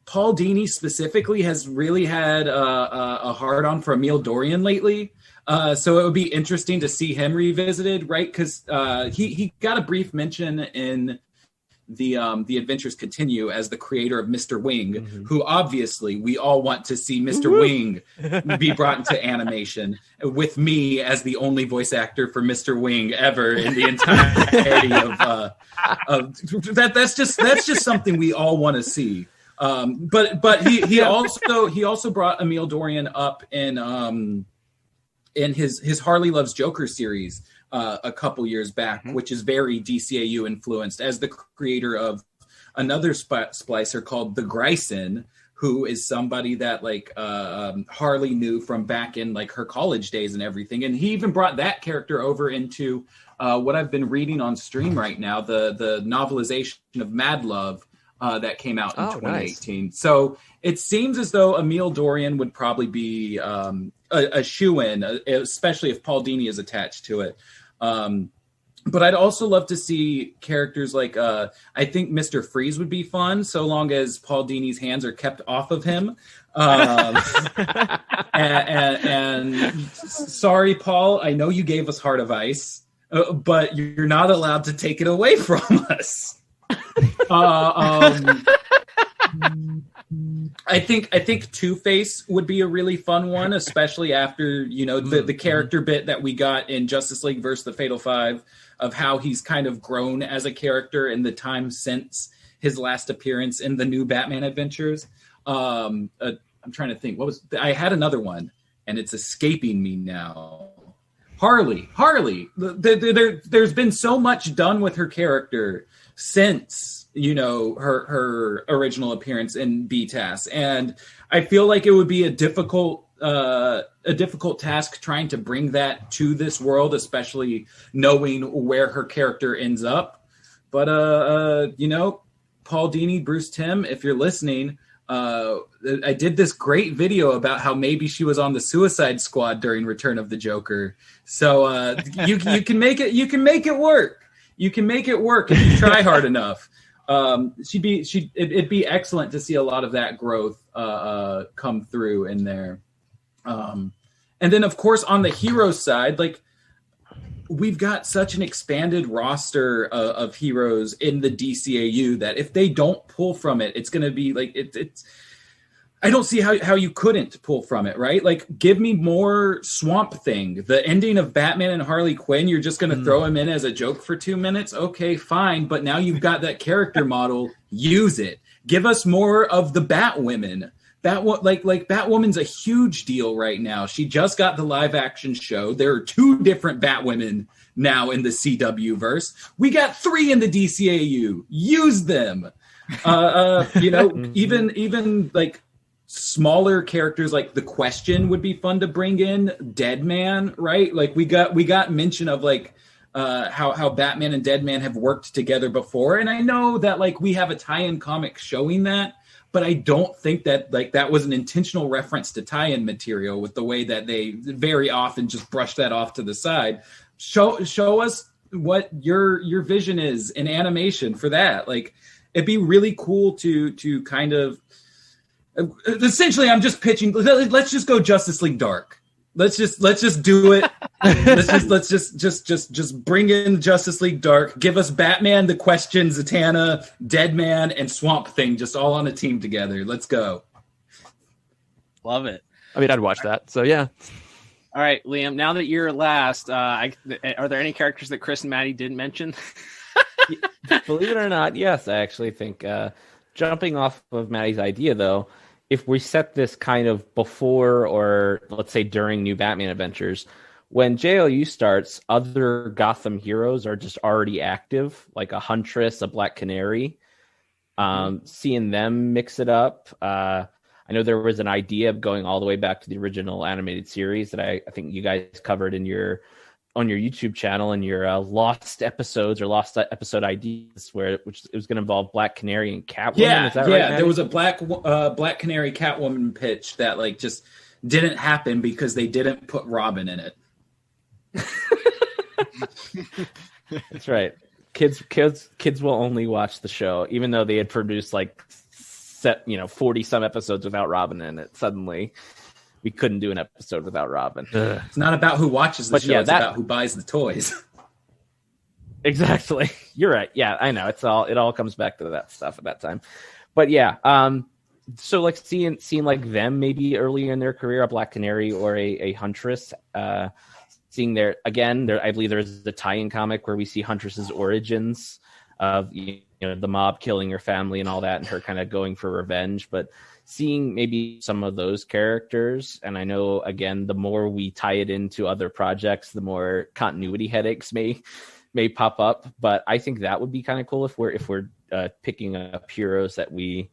Paul Dini specifically has really had a hard-on for Emil Dorian lately. So it would be interesting to see him revisited, right? Because he got a brief mention in the Adventures Continue as the creator of Mr. Wing, who obviously we all want to see Mr. Wing be brought into animation, with me as the only voice actor for Mr. Wing ever in the entirety of that. That's just something we all want to see. But he also brought Emil Dorian up in his Harley Loves Joker series a couple years back, which is very DCAU influenced, as the creator of another splicer called the Grayson, who is somebody that like Harley knew from back in like her college days and everything. And he even brought that character over into what I've been reading on stream right now, the novelization of Mad Love. That came out in 2018. Nice. So it seems as though Emil Dorian would probably be a shoo-in, especially if Paul Dini is attached to it. But I'd also love to see characters like, I think Mr. Freeze would be fun, so long as Paul Dini's hands are kept off of him. And sorry, Paul, I know you gave us Heart of Ice, but you're not allowed to take it away from us. I think Two-Face would be a really fun one, especially after the character bit that we got in Justice League versus the Fatal Five, of how he's kind of grown as a character in the time since his last appearance in the new Batman Adventures. I'm trying to think, I had another one and it's escaping me now. Harley. There's been so much done with her character since her original appearance in BTAS, and I feel like it would be a difficult task trying to bring that to this world, especially knowing where her character ends up. But Paul Dini, Bruce Timm, if you're listening, I did this great video about how maybe she was on the Suicide Squad during Return of the Joker. So you can make it. You can make it work. You can make it work if you try hard enough. It'd be excellent to see a lot of that growth come through in there. And then, of course, on the hero side, like we've got such an expanded roster of heroes in the DCAU that if they don't pull from it, it's going to be like it's. I don't see how you couldn't pull from it, right? Like, give me more Swamp Thing. The ending of Batman and Harley Quinn, you're just going to throw him in as a joke for 2 minutes? Okay, fine. But now you've got that character model. Use it. Give us more of the Batwomen. Batwoman's a huge deal right now. She just got the live action show. There are 2 different Batwomen now in the CW verse. We got 3 in the DCAU. Use them. Even like smaller characters like the Question would be fun to bring in. Deadman, right? Like we got mention of like how Batman and Deadman have worked together before, and I know that like we have a tie-in comic showing that, but I don't think that like that was an intentional reference to tie-in material with the way that they very often just brush that off to the side. Show us what your vision is in animation for that. Like, it'd be really cool to kind of essentially, I'm just pitching. Let's just go Justice League Dark. Let's just do it. let's just bring in Justice League Dark. Give us Batman, the Question, Zatanna, Deadman, and Swamp Thing just all on a team together. Let's go. Love it. I mean, I'd watch that. So yeah. All right, Liam. Now that you're last, are there any characters that Chris and Mattie didn't mention? Believe it or not, yes. I actually think jumping off of Mattie's idea, though, if we set this kind of before or let's say during New Batman Adventures, when JLU starts, other Gotham heroes are just already active, like a Huntress, a Black Canary. Seeing them mix it up. I know there was an idea of going all the way back to the original animated series that I think you guys covered on your YouTube channel and your lost episodes or lost episode ideas, which it was going to involve Black Canary and Catwoman. Yeah, is that right, Mattie? There was a Black Canary Catwoman pitch that like just didn't happen because they didn't put Robin in it. That's right. Kids will only watch the show, even though they had produced like 40 some episodes without Robin in it. Suddenly, we couldn't do an episode without Robin. It's not about who watches the show; it's about who buys the toys. Exactly. You're right. Yeah, I know. It all comes back to that stuff at that time. But yeah, so like seeing like them maybe earlier in their career, a Black Canary or a Huntress, seeing I believe there's the tie-in comic where we see Huntress's origins of the mob killing her family and all that, and her kind of going for revenge, but seeing maybe some of those characters. And I know, again, the more we tie it into other projects, the more continuity headaches may pop up. But I think that would be kind of cool if we're picking up heroes that we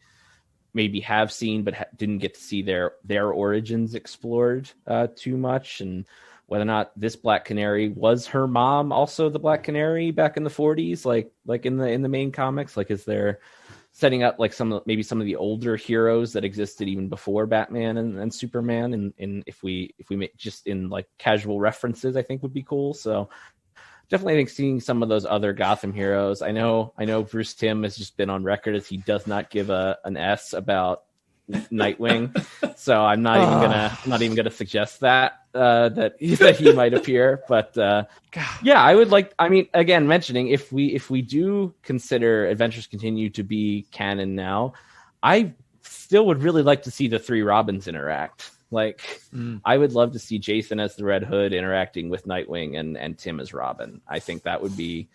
maybe have seen but didn't get to see their origins explored too much, and whether or not this Black Canary was her mom also the Black Canary back in the 40s, like in the main comics. Like, is there setting up like some of the older heroes that existed even before Batman and Superman, and if we make just in like casual references, I think would be cool. So definitely, I think seeing some of those other Gotham heroes. I know Bruce Timm has just been on record as he does not give an S about Nightwing, so I'm not even gonna suggest that he might appear. But yeah, I would like. I mean, again, mentioning if we do consider Adventures Continue to be canon now, I still would really like to see the 3 Robins interact. Like, I would love to see Jason as the Red Hood interacting with Nightwing and Tim as Robin. I think that would be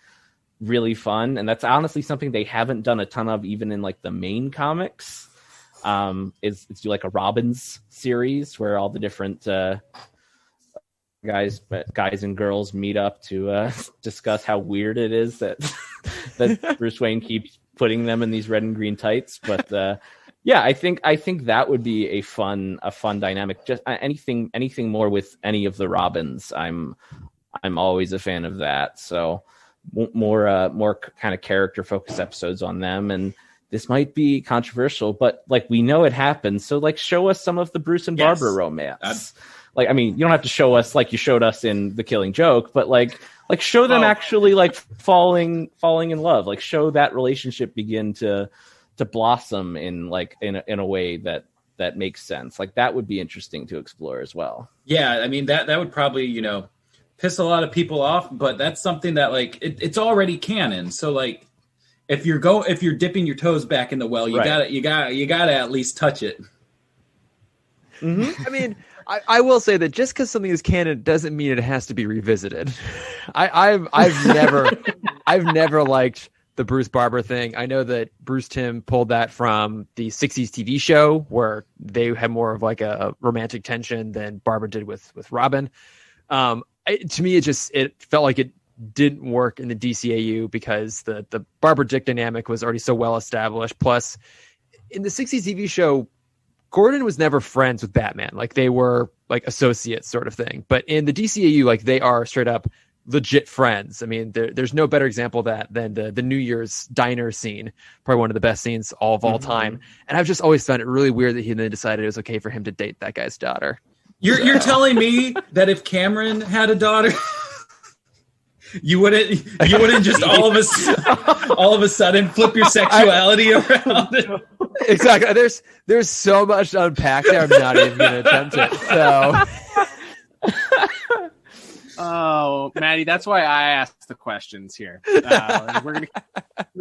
really fun, and that's honestly something they haven't done a ton of, even in like the main comics. Is do like a Robins series where all the different guys and girls meet up to discuss how weird it is that Bruce Wayne keeps putting them in these red and green tights. But yeah, I think that would be a fun dynamic. Just anything more with any of the Robins, I'm always a fan of that. So more kind of character focused episodes on them. And this might be controversial, but like, we know it happens. So like, show us some of the Bruce and Barbara romance. Like, I mean, you don't have to show us like you showed us in The Killing Joke, but like show them actually like falling in love. Like, show that relationship begin to blossom in a way that makes sense. Like, that would be interesting to explore as well. Yeah, I mean, that would probably, piss a lot of people off, but that's something that like it's already canon. So like if you're dipping your toes back in the well, you gotta at least touch it. Mm-hmm. I mean, I will say that just because something is canon doesn't mean it has to be revisited. I've never liked the Bruce Barber thing. I know that Bruce Timm pulled that from the 60s TV show where they had more of like a romantic tension than Barber did with Robin. To me, it felt like it didn't work in the DCAU because the Barber Dick dynamic was already so well established. Plus, in the 60s TV show, Gordon was never friends with Batman. Like they were like associates sort of thing. But in the DCAU, like they are straight up legit friends. I mean, there's no better example of that than the New Year's diner scene, probably one of the best scenes of all time. And I've just always found it really weird that he then decided it was okay for him to date that guy's daughter. You're telling me that if Cameron had a daughter, you wouldn't just all of a sudden flip your sexuality around? Exactly. There's so much to unpack there. I'm not even going to attempt it. So. Oh, Mattie, that's why I asked the questions here. We're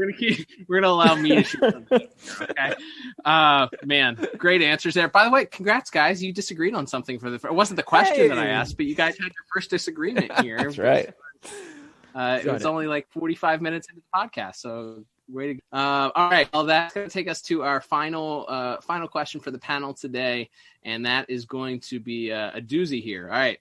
gonna allow me to shoot them. Okay, man, great answers there. By the way, congrats, guys. You disagreed on something it wasn't the question that I asked, but you guys had your first disagreement here. That's right. It was only like 45 minutes into the podcast, so way to go. All right, well, that's going to take us to our final question for the panel today, and that is going to be a doozy here. All right,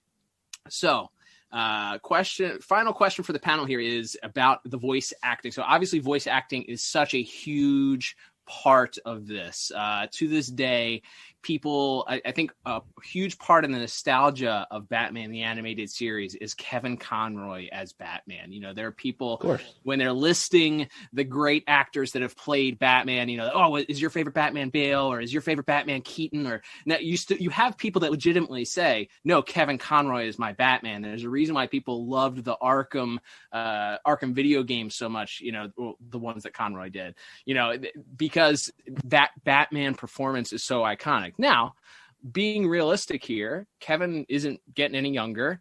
so. Final question for the panel here is about the voice acting. So obviously voice acting is such a huge part of this. To this day, people, I think a huge part of the nostalgia of Batman, the animated series, is Kevin Conroy as Batman. You know, there are people when they're listing the great actors that have played Batman, you know, oh, is your favorite Batman Bale or is your favorite Batman Keaton? Or now you have people that legitimately say, no, Kevin Conroy is my Batman. There's a reason why people loved the Arkham video game so much, you know, the ones that Conroy did, you know, because that Batman performance is so iconic. Now, being realistic here, Kevin isn't getting any younger.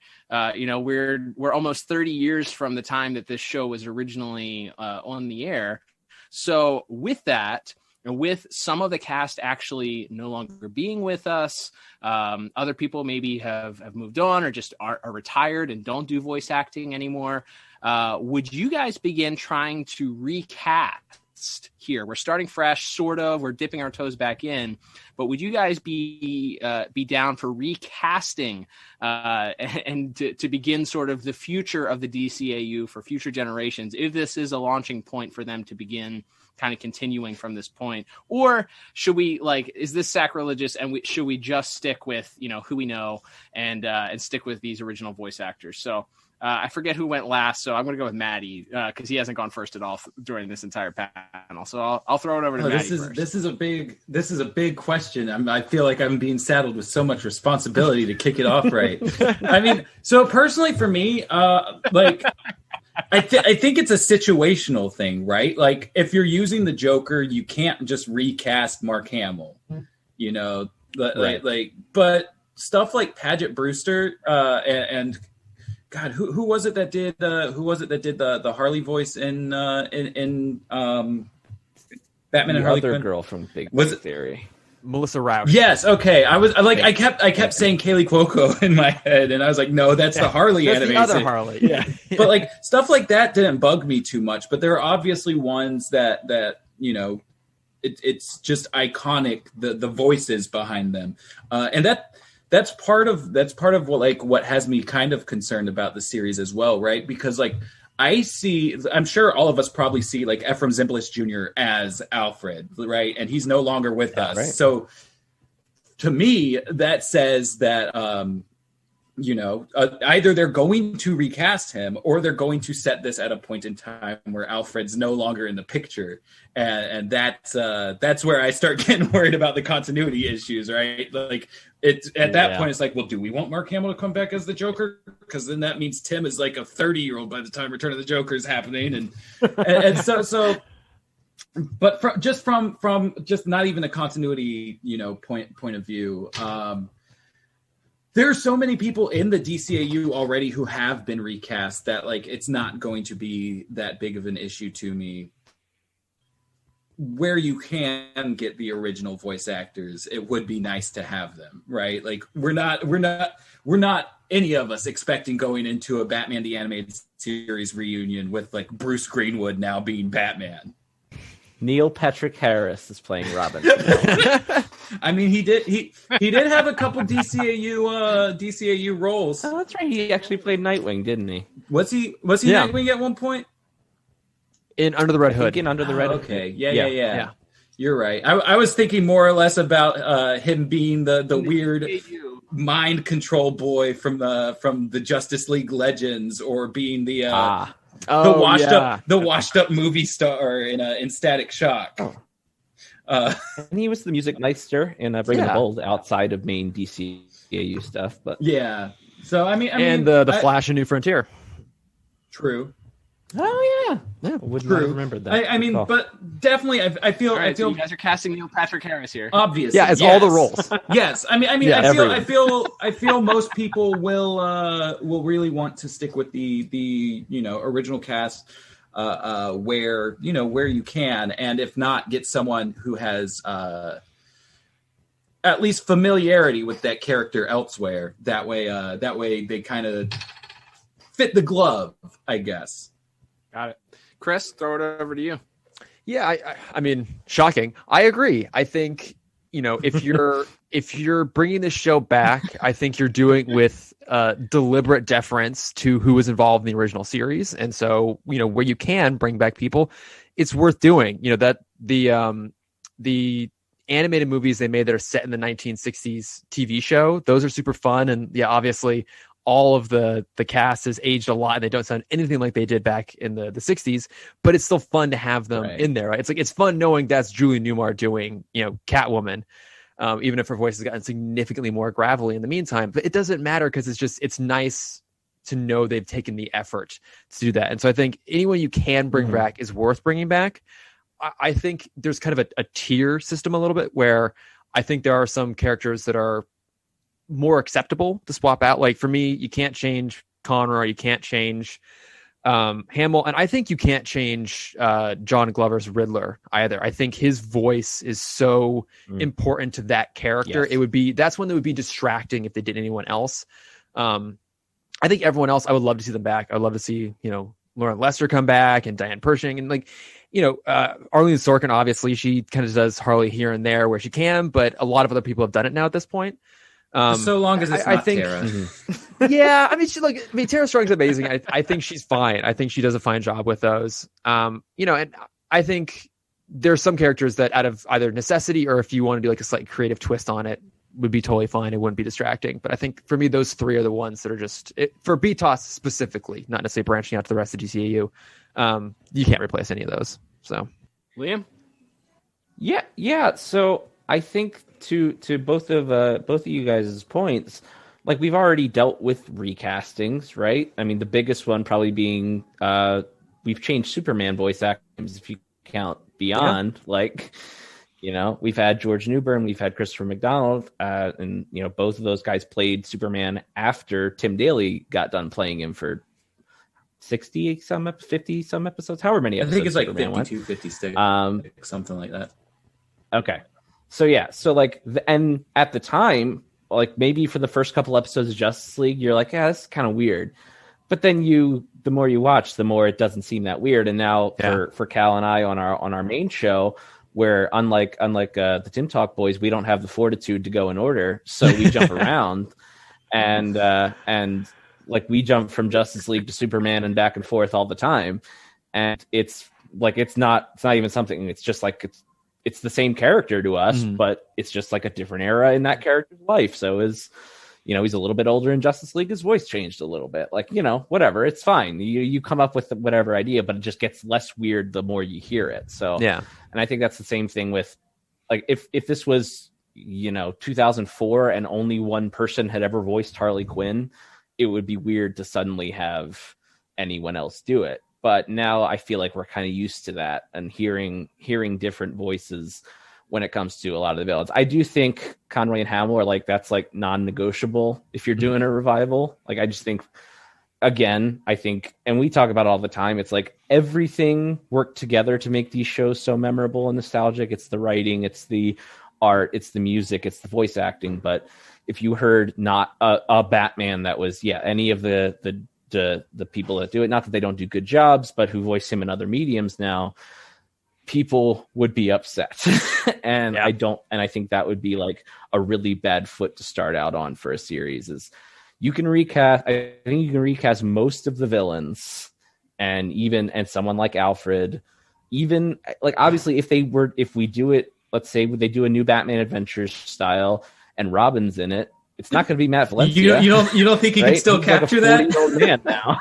You know, we're almost 30 years from the time that this show was originally on the air. So with that, and with some of the cast actually no longer being with us, other people maybe have moved on or just are retired and don't do voice acting anymore. Would you guys begin trying to recast here? We're starting fresh, sort of. We're dipping our toes back in, but would you guys be down for recasting and to begin sort of the future of the DCAU for future generations, if this is a launching point for them to begin kind of continuing from this point? Or should we, like, is this sacrilegious and should we just stick with, you know, who we know and stick with these original voice actors? So I forget who went last, so I'm going to go with Mattie because he hasn't gone first at all during this entire panel. So I'll throw it over to Mattie first. This is a big question. I feel like I'm being saddled with so much responsibility to kick it off right. I mean, so personally for me, like I think it's a situational thing, right? Like if you're using the Joker, you can't just recast Mark Hamill, you know, like but stuff like Paget Brewster and God, who was it that did the Harley voice in Batman and Harley Quinn? The other girl from Big Bang Theory. Melissa Rauch. Yes, okay. I kept saying Kaylee Cuoco in my head, and I was like, no, that's the Harley animation. The other Harley. Yeah. But like stuff like that didn't bug me too much. But there are obviously ones that you know, it's just iconic, the voices behind them, and that's part of what has me kind of concerned about the series as well, right? Because like I'm sure all of us probably see like Ephraim Zimbalist Jr. as Alfred, right? And he's no longer with us. Right. So to me, that says that you know, either they're going to recast him or they're going to set this at a point in time where Alfred's no longer in the picture. And that's where I start getting worried about the continuity issues, right? Like it's at that point, it's like, well, do we want Mark Hamill to come back as the Joker? Because then that means Tim is like a 30-year-old by the time Return of the Joker is happening. And so, but from just not even a continuity, you know, point of view, there are so many people in the DCAU already who have been recast that like it's not going to be that big of an issue to me. Where you can get the original voice actors, it would be nice to have them, right? Like we're not any of us expecting going into a Batman the Animated Series reunion with like Bruce Greenwood now being Batman. Neil Patrick Harris is playing Robin. I mean, he did have a couple DCAU roles. Oh, that's right. He actually played Nightwing, didn't he? Was he Yeah. Nightwing at one point? In Under the Red Hood. In Under the Red Hood. Okay, yeah. You're right. I was thinking more or less about him being the weird mind control boy from the Justice League Legends, or being the washed up movie star in Static Shock. And he was the music meister in Bringing the Bulls outside of main DCAU stuff, but yeah. So I mean, and the Flash and New Frontier. True. Oh yeah. Would not have remembered that. I mean, but definitely, I feel So you guys are casting Neil Patrick Harris here. Obviously, Yeah, it's all the roles. Yes, I mean, Yeah, I feel most people will really want to stick with the original cast, where you can, and if not, get someone who has at least familiarity with that character elsewhere. That way they kind of fit the glove, I guess. Got it. Chris, throw it over to you. Yeah, I mean, shocking. I agree. I think, if you're bringing this show back, I think you're doing with deliberate deference to who was involved in the original series. And so, where you can bring back people, it's worth doing. That the animated movies they made that are set in the 1960s TV show, those are super fun. And yeah, obviously all of the cast has aged a lot and they don't sound anything like they did back in the 60s, but it's still fun to have them in there, right? It's like, it's fun knowing that's Julie Newmar doing, Catwoman, even if her voice has gotten significantly more gravelly in the meantime, but it doesn't matter because it's nice to know they've taken the effort to do that. And so I think anyone you can bring back is worth bringing back. I think there's kind of a tier system a little bit where I think there are some characters that are more acceptable to swap out. Like for me, you can't change Conroy, you can't change Hamill, and I think you can't change John Glover's Riddler either. I think his voice is so important to that character. Yes. That's one that would be distracting if they did anyone else. I think everyone else, I would love to see them back. I would love to see, Lauren Lester come back and Diane Pershing and Arlene Sorkin, obviously she kind of does Harley here and there where she can, but a lot of other people have done it now at this point. So long as it's not think, Tara. Yeah, I mean, Tara Strong's amazing. I think she's fine. I think she does a fine job with those. And I think there's some characters that out of either necessity or if you want to do like a slight creative twist on it would be totally fine. It wouldn't be distracting. But I think for me, those three are the ones that are just for BTAS specifically, not necessarily branching out to the rest of DCAU. You can't replace any of those. So, Liam? Yeah. So I think to both of you guys' points, like we've already dealt with recastings, right? I mean, the biggest one probably being we've changed Superman voice actors if you count Beyond. Yeah. We've had George Newbern, we've had Christopher McDonald, and both of those guys played Superman after Tim Daly got done playing him for 50 some episodes, however many episodes. I think it's like Superman 52, went. 56, something like that. Okay. So yeah, and at the time, like maybe for the first couple episodes of Justice League, you're like, yeah, this is kind of weird. But then the more you watch, the more it doesn't seem that weird. And now for Cal and I on our main show, where unlike the Timm Talk boys, we don't have the fortitude to go in order, so we jump around, and like we jump from Justice League to Superman and back and forth all the time, and it's not even something. It's just like it's the same character to us, but it's just like a different era in that character's life. So he's a little bit older in Justice League. His voice changed a little bit. Whatever. It's fine. You come up with whatever idea, but it just gets less weird the more you hear it. So yeah. And I think that's the same thing with like if this was 2004 and only one person had ever voiced Harley Quinn, it would be weird to suddenly have anyone else do it. But now I feel like we're kind of used to that and hearing different voices when it comes to a lot of the villains. I do think Conroy and Hamill are like, that's like non-negotiable if you're doing a revival. Like, I just think, again, I think, and we talk about it all the time, it's like everything worked together to make these shows so memorable and nostalgic. It's the writing, it's the art, it's the music, it's the voice acting. But if you heard not a Batman that was, any of the people that do it, not that they don't do good jobs, but who voice him in other mediums now, people would be upset. And I think that would be like a really bad foot to start out on for a series. Is you can recast, I think you can recast most of the villains, and someone like Alfred, even like, obviously if we do it, let's say they do a new Batman Adventures style and Robin's in it, it's not going to be Matt Valencia. You don't think he right? can still He's capture like a that? 40-year-old man now.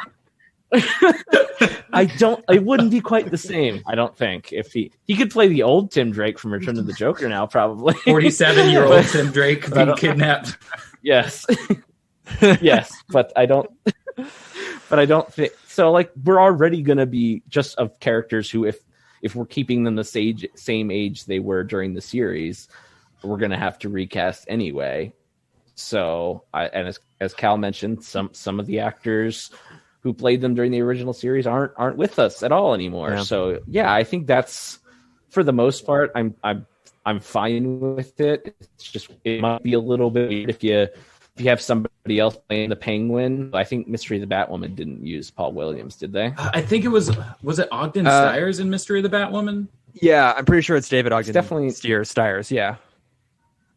It wouldn't be quite the same. I don't think if he could play the old Tim Drake from Return of the Joker now, probably 47-year-old Tim Drake being kidnapped. Yes. Yes, but I don't think so. Like, we're already going to be just of characters who, if we're keeping them the same age they were during the series, we're going to have to recast anyway. So, as Cal mentioned, some of the actors who played them during the original series aren't with us at all anymore. Yeah. So I think that's, for the most part, I'm fine with it. It's just, it might be a little bit weird if you have somebody else playing the Penguin. I think Mystery of the Batwoman didn't use Paul Williams, did they? I think it was it Ogden Stiers in Mystery of the Batwoman? Yeah, I'm pretty sure it's David Ogden. It's definitely Stiers. Yeah.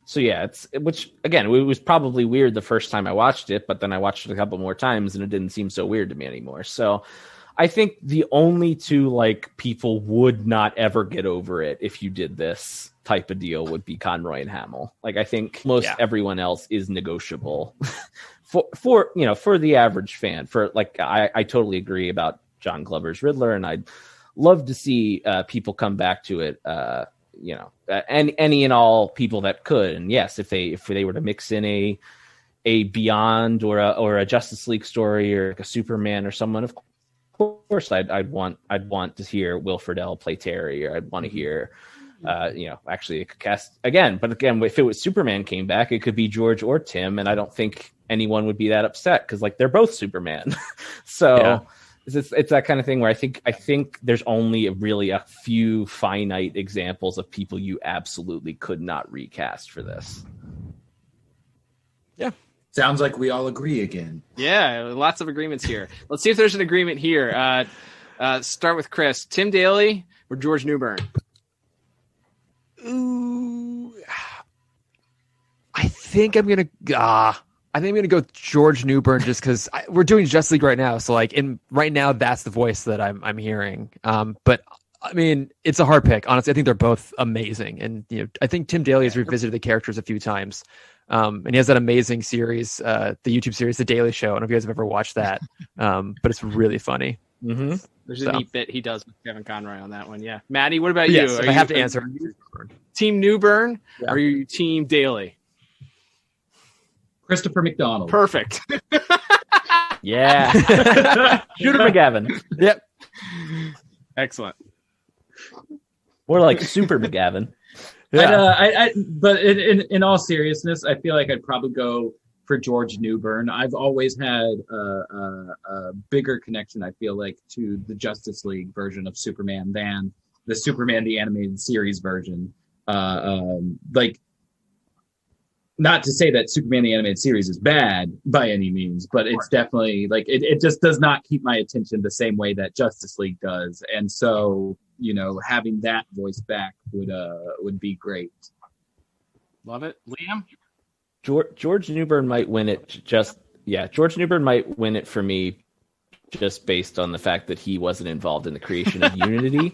So which again, it was probably weird the first time I watched it, but then I watched it a couple more times and it didn't seem so weird to me anymore. So I think the only two like people would not ever get over it if you did this type of deal would be Conroy and Hamill. Like, I think most everyone else is negotiable for the average fan. For like, I totally agree about John Glover's Riddler, and I'd love to see people come back to it. Any and all people that could. And yes, if they were to mix in a Beyond or a Justice League story or like a Superman or someone, of course I'd want to hear Will Friedle play Terry, or I'd want to hear actually it could cast again. But again, if it was Superman came back, it could be George or Tim, and I don't think anyone would be that upset because like they're both Superman. So it's that kind of thing where I think there's only really a few finite examples of people you absolutely could not recast for this. Yeah. Sounds like we all agree again. Yeah, lots of agreements here. Let's see if there's an agreement here. Start with Chris. Tim Daly or George Newbern? Ooh, I think I'm gonna go George Newbern just because we're doing Justice League right now. So like right now, that's the voice that I'm hearing. But I mean, it's a hard pick. Honestly, I think they're both amazing, and I think Tim Daly has revisited the characters a few times. And he has that amazing series, the YouTube series, The Daily Show. I don't know if you guys have ever watched that, but it's really funny. Mm-hmm. There's a neat bit he does with Kevin Conroy on that one. Yeah. Mattie, what about you? Yes, I have to answer. Team Newbern or are you Team Daly? Christopher McDonald. Perfect. Yeah. Shooter McGavin. Yep. Excellent. More like Super McGavin. Yeah. But in all seriousness, I feel like I'd probably go for George Newbern. I've always had a bigger connection, I feel like, to the Justice League version of Superman than the Superman the Animated Series version. Like, not to say that Superman the Animated Series is bad by any means, but it's definitely like it just does not keep my attention the same way that Justice League does. And so, having that voice back would be great. Love it. Liam? George Newbern might win it. George Newbern might win it for me just based on the fact that he wasn't involved in the creation of Unity,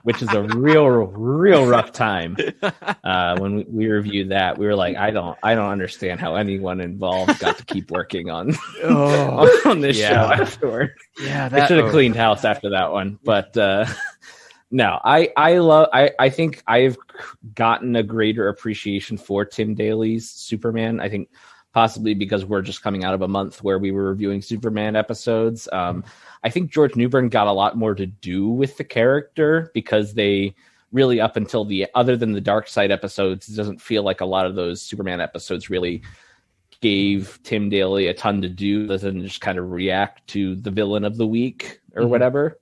which is a real rough time. When we reviewed that, we were like, I don't understand how anyone involved got to keep working on this show afterward. Yeah, they should have cleaned house after that one. But no, I think I've gotten a greater appreciation for Tim Daly's Superman. I think possibly because we're just coming out of a month where we were reviewing Superman episodes. I think George Newbern got a lot more to do with the character because they really up until other than the Dark Side episodes, it doesn't feel like a lot of those Superman episodes really gave Tim Daly a ton to do other than just kind of react to the villain of the week or whatever.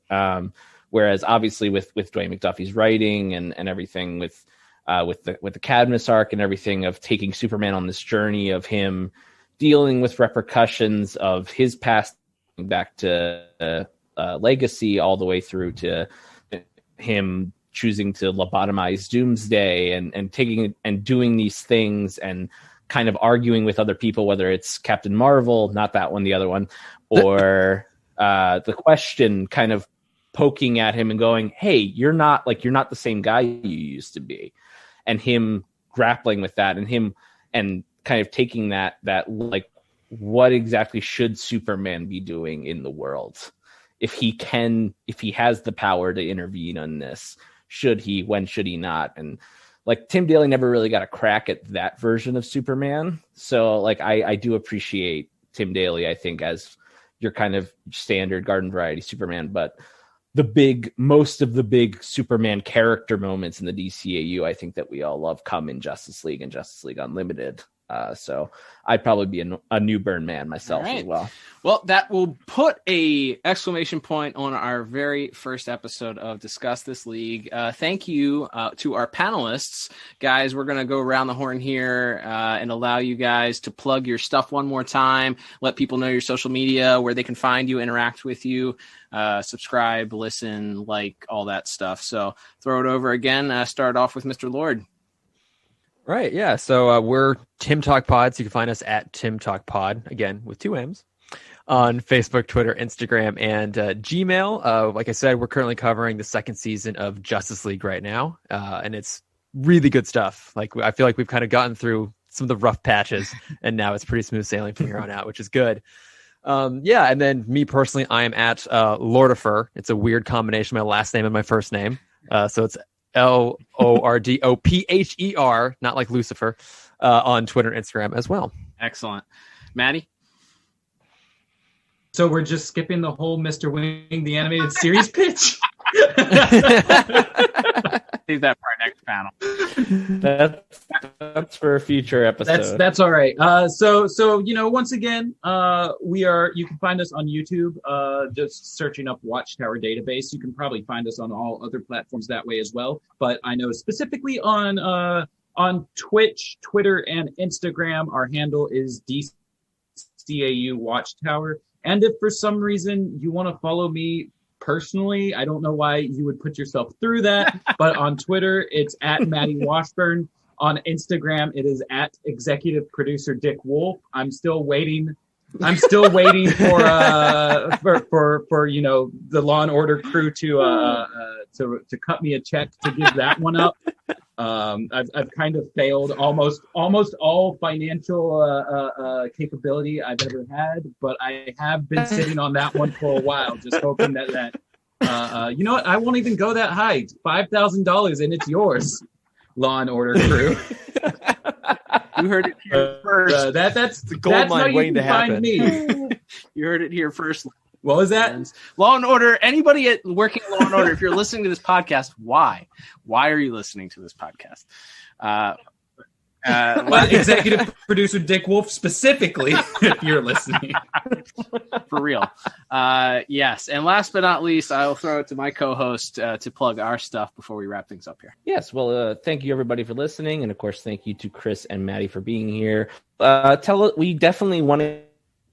Whereas obviously with Dwayne McDuffie's writing and everything with the Cadmus arc and everything of taking Superman on this journey of him dealing with repercussions of his past back to Legacy all the way through to him choosing to lobotomize Doomsday and taking and doing these things and kind of arguing with other people, whether it's Captain Marvel, not that one, the other one, or the Question kind of poking at him and going, hey, you're not the same guy you used to be. And him grappling with that and kind of taking that like, what exactly should Superman be doing in the world? If he has the power to intervene on this, should he, when should he not? And like Tim Daly never really got a crack at that version of Superman. So like, I do appreciate Tim Daly, I think, as your kind of standard garden variety Superman, but most of the big Superman character moments in the DCAU, I think that we all love come in Justice League and Justice League Unlimited. So I'd probably be a new Burn man myself as well. Well, that will put a exclamation point on our very first episode of Discuss This League. Thank you to our panelists. Guys, we're going to go around the horn here and allow you guys to plug your stuff one more time. Let people know your social media, where they can find you, interact with you, subscribe, listen, like, all that stuff. So throw it over again. Start off with Mr. Lord. Right, yeah. So we're Timm Talk Pod, so you can find us at Timm Talk Pod, again, with 2 M's, on Facebook, Twitter, Instagram, and Gmail. Like I said, we're currently covering the 2nd season of Justice League right now, and it's really good stuff. Like, I feel like we've kind of gotten through some of the rough patches, and now it's pretty smooth sailing from here on out, which is good. Yeah, and then me personally, I am at Lordifer. It's a weird combination of my last name and my first name. So it's Lordopher, not like Lucifer, on Twitter and Instagram as well. Excellent. Mattie? So we're just skipping the whole Mr. Wing, the animated series pitch? Save that for our next panel. That's for a future episode. That's all right. So once again, you can find us on YouTube, just searching up Watchtower Database. You can probably find us on all other platforms that way as well. But I know specifically on Twitch, Twitter, and Instagram, our handle is DCAU Watchtower. And if for some reason you want to follow me personally, I don't know why you would put yourself through that, but on Twitter, it's at Mattie Washburn. On Instagram, it is at executive producer Dick Wolf. I'm still waiting for the Law and Order crew to cut me a check to give that one up. I've kind of failed almost all financial capability I've ever had, but I have been sitting on that one for a while, just hoping that you know what? I won't even go that high. $5,000 and it's yours, Law and Order crew. You heard it here first. That's the gold mine waiting to happen. Me. You heard it here first. What was that? Law and Order. Anybody working Law and Order, if you're listening to this podcast, why? Why are you listening to this podcast? Executive producer Dick Wolf specifically, if you're listening. For real. Yes. And last but not least, I'll throw it to my co-host to plug our stuff before we wrap things up here. Yes. Thank you everybody for listening. And of course, thank you to Chris and Mattie for being here. We definitely want to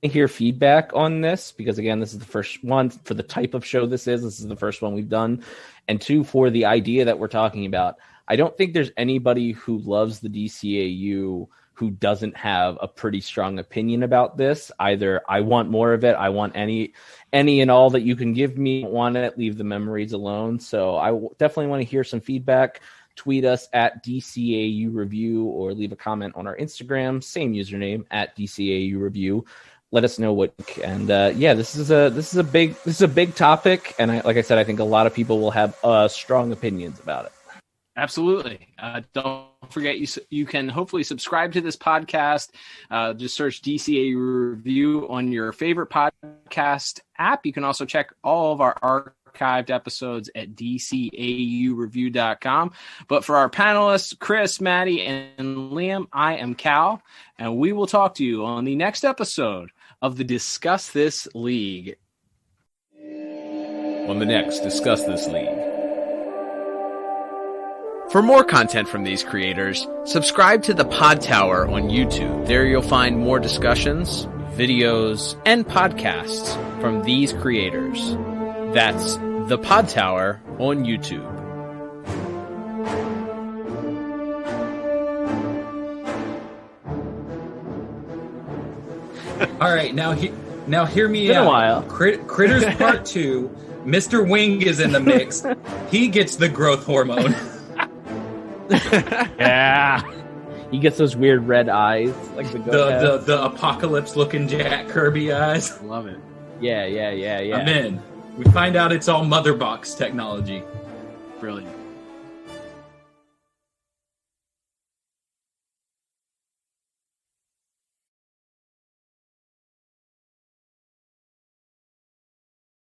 hear feedback on this because again, this is the first one for the type of show this is the first one we've done, and 2, for the idea that we're talking about. I don't think there's anybody who loves the DCAU who doesn't have a pretty strong opinion about this. Either I want more of it, I want any and all that you can give me, want it, leave the memories alone. So I definitely want to hear some feedback. Tweet us at DCAU Review or leave a comment on our Instagram, same username at DCAU Review. Let us know what, and this is a big topic, and like I said, I think a lot of people will have strong opinions about it. Absolutely. Don't forget, you can hopefully subscribe to this podcast. Just search DCAU Review on your favorite podcast app. You can also check all of our archived episodes at DCAUreview.com. But for our panelists, Chris, Mattie, and Liam, I am Cal, and we will talk to you on the next episode of the Discuss This League. On the next Discuss This League. For more content from these creators, subscribe to the Pod Tower on YouTube. There you'll find more discussions, videos, and podcasts from these creators. That's the Pod Tower on YouTube. All right, now hear me Been out. a while. Critters Part 2. Mr. Wing is in the mix. He gets the growth hormone. Yeah. He gets those weird red eyes, like the apocalypse-looking Jack Kirby eyes. Love it. Yeah. I'm in. We find out it's all mother box technology. Brilliant.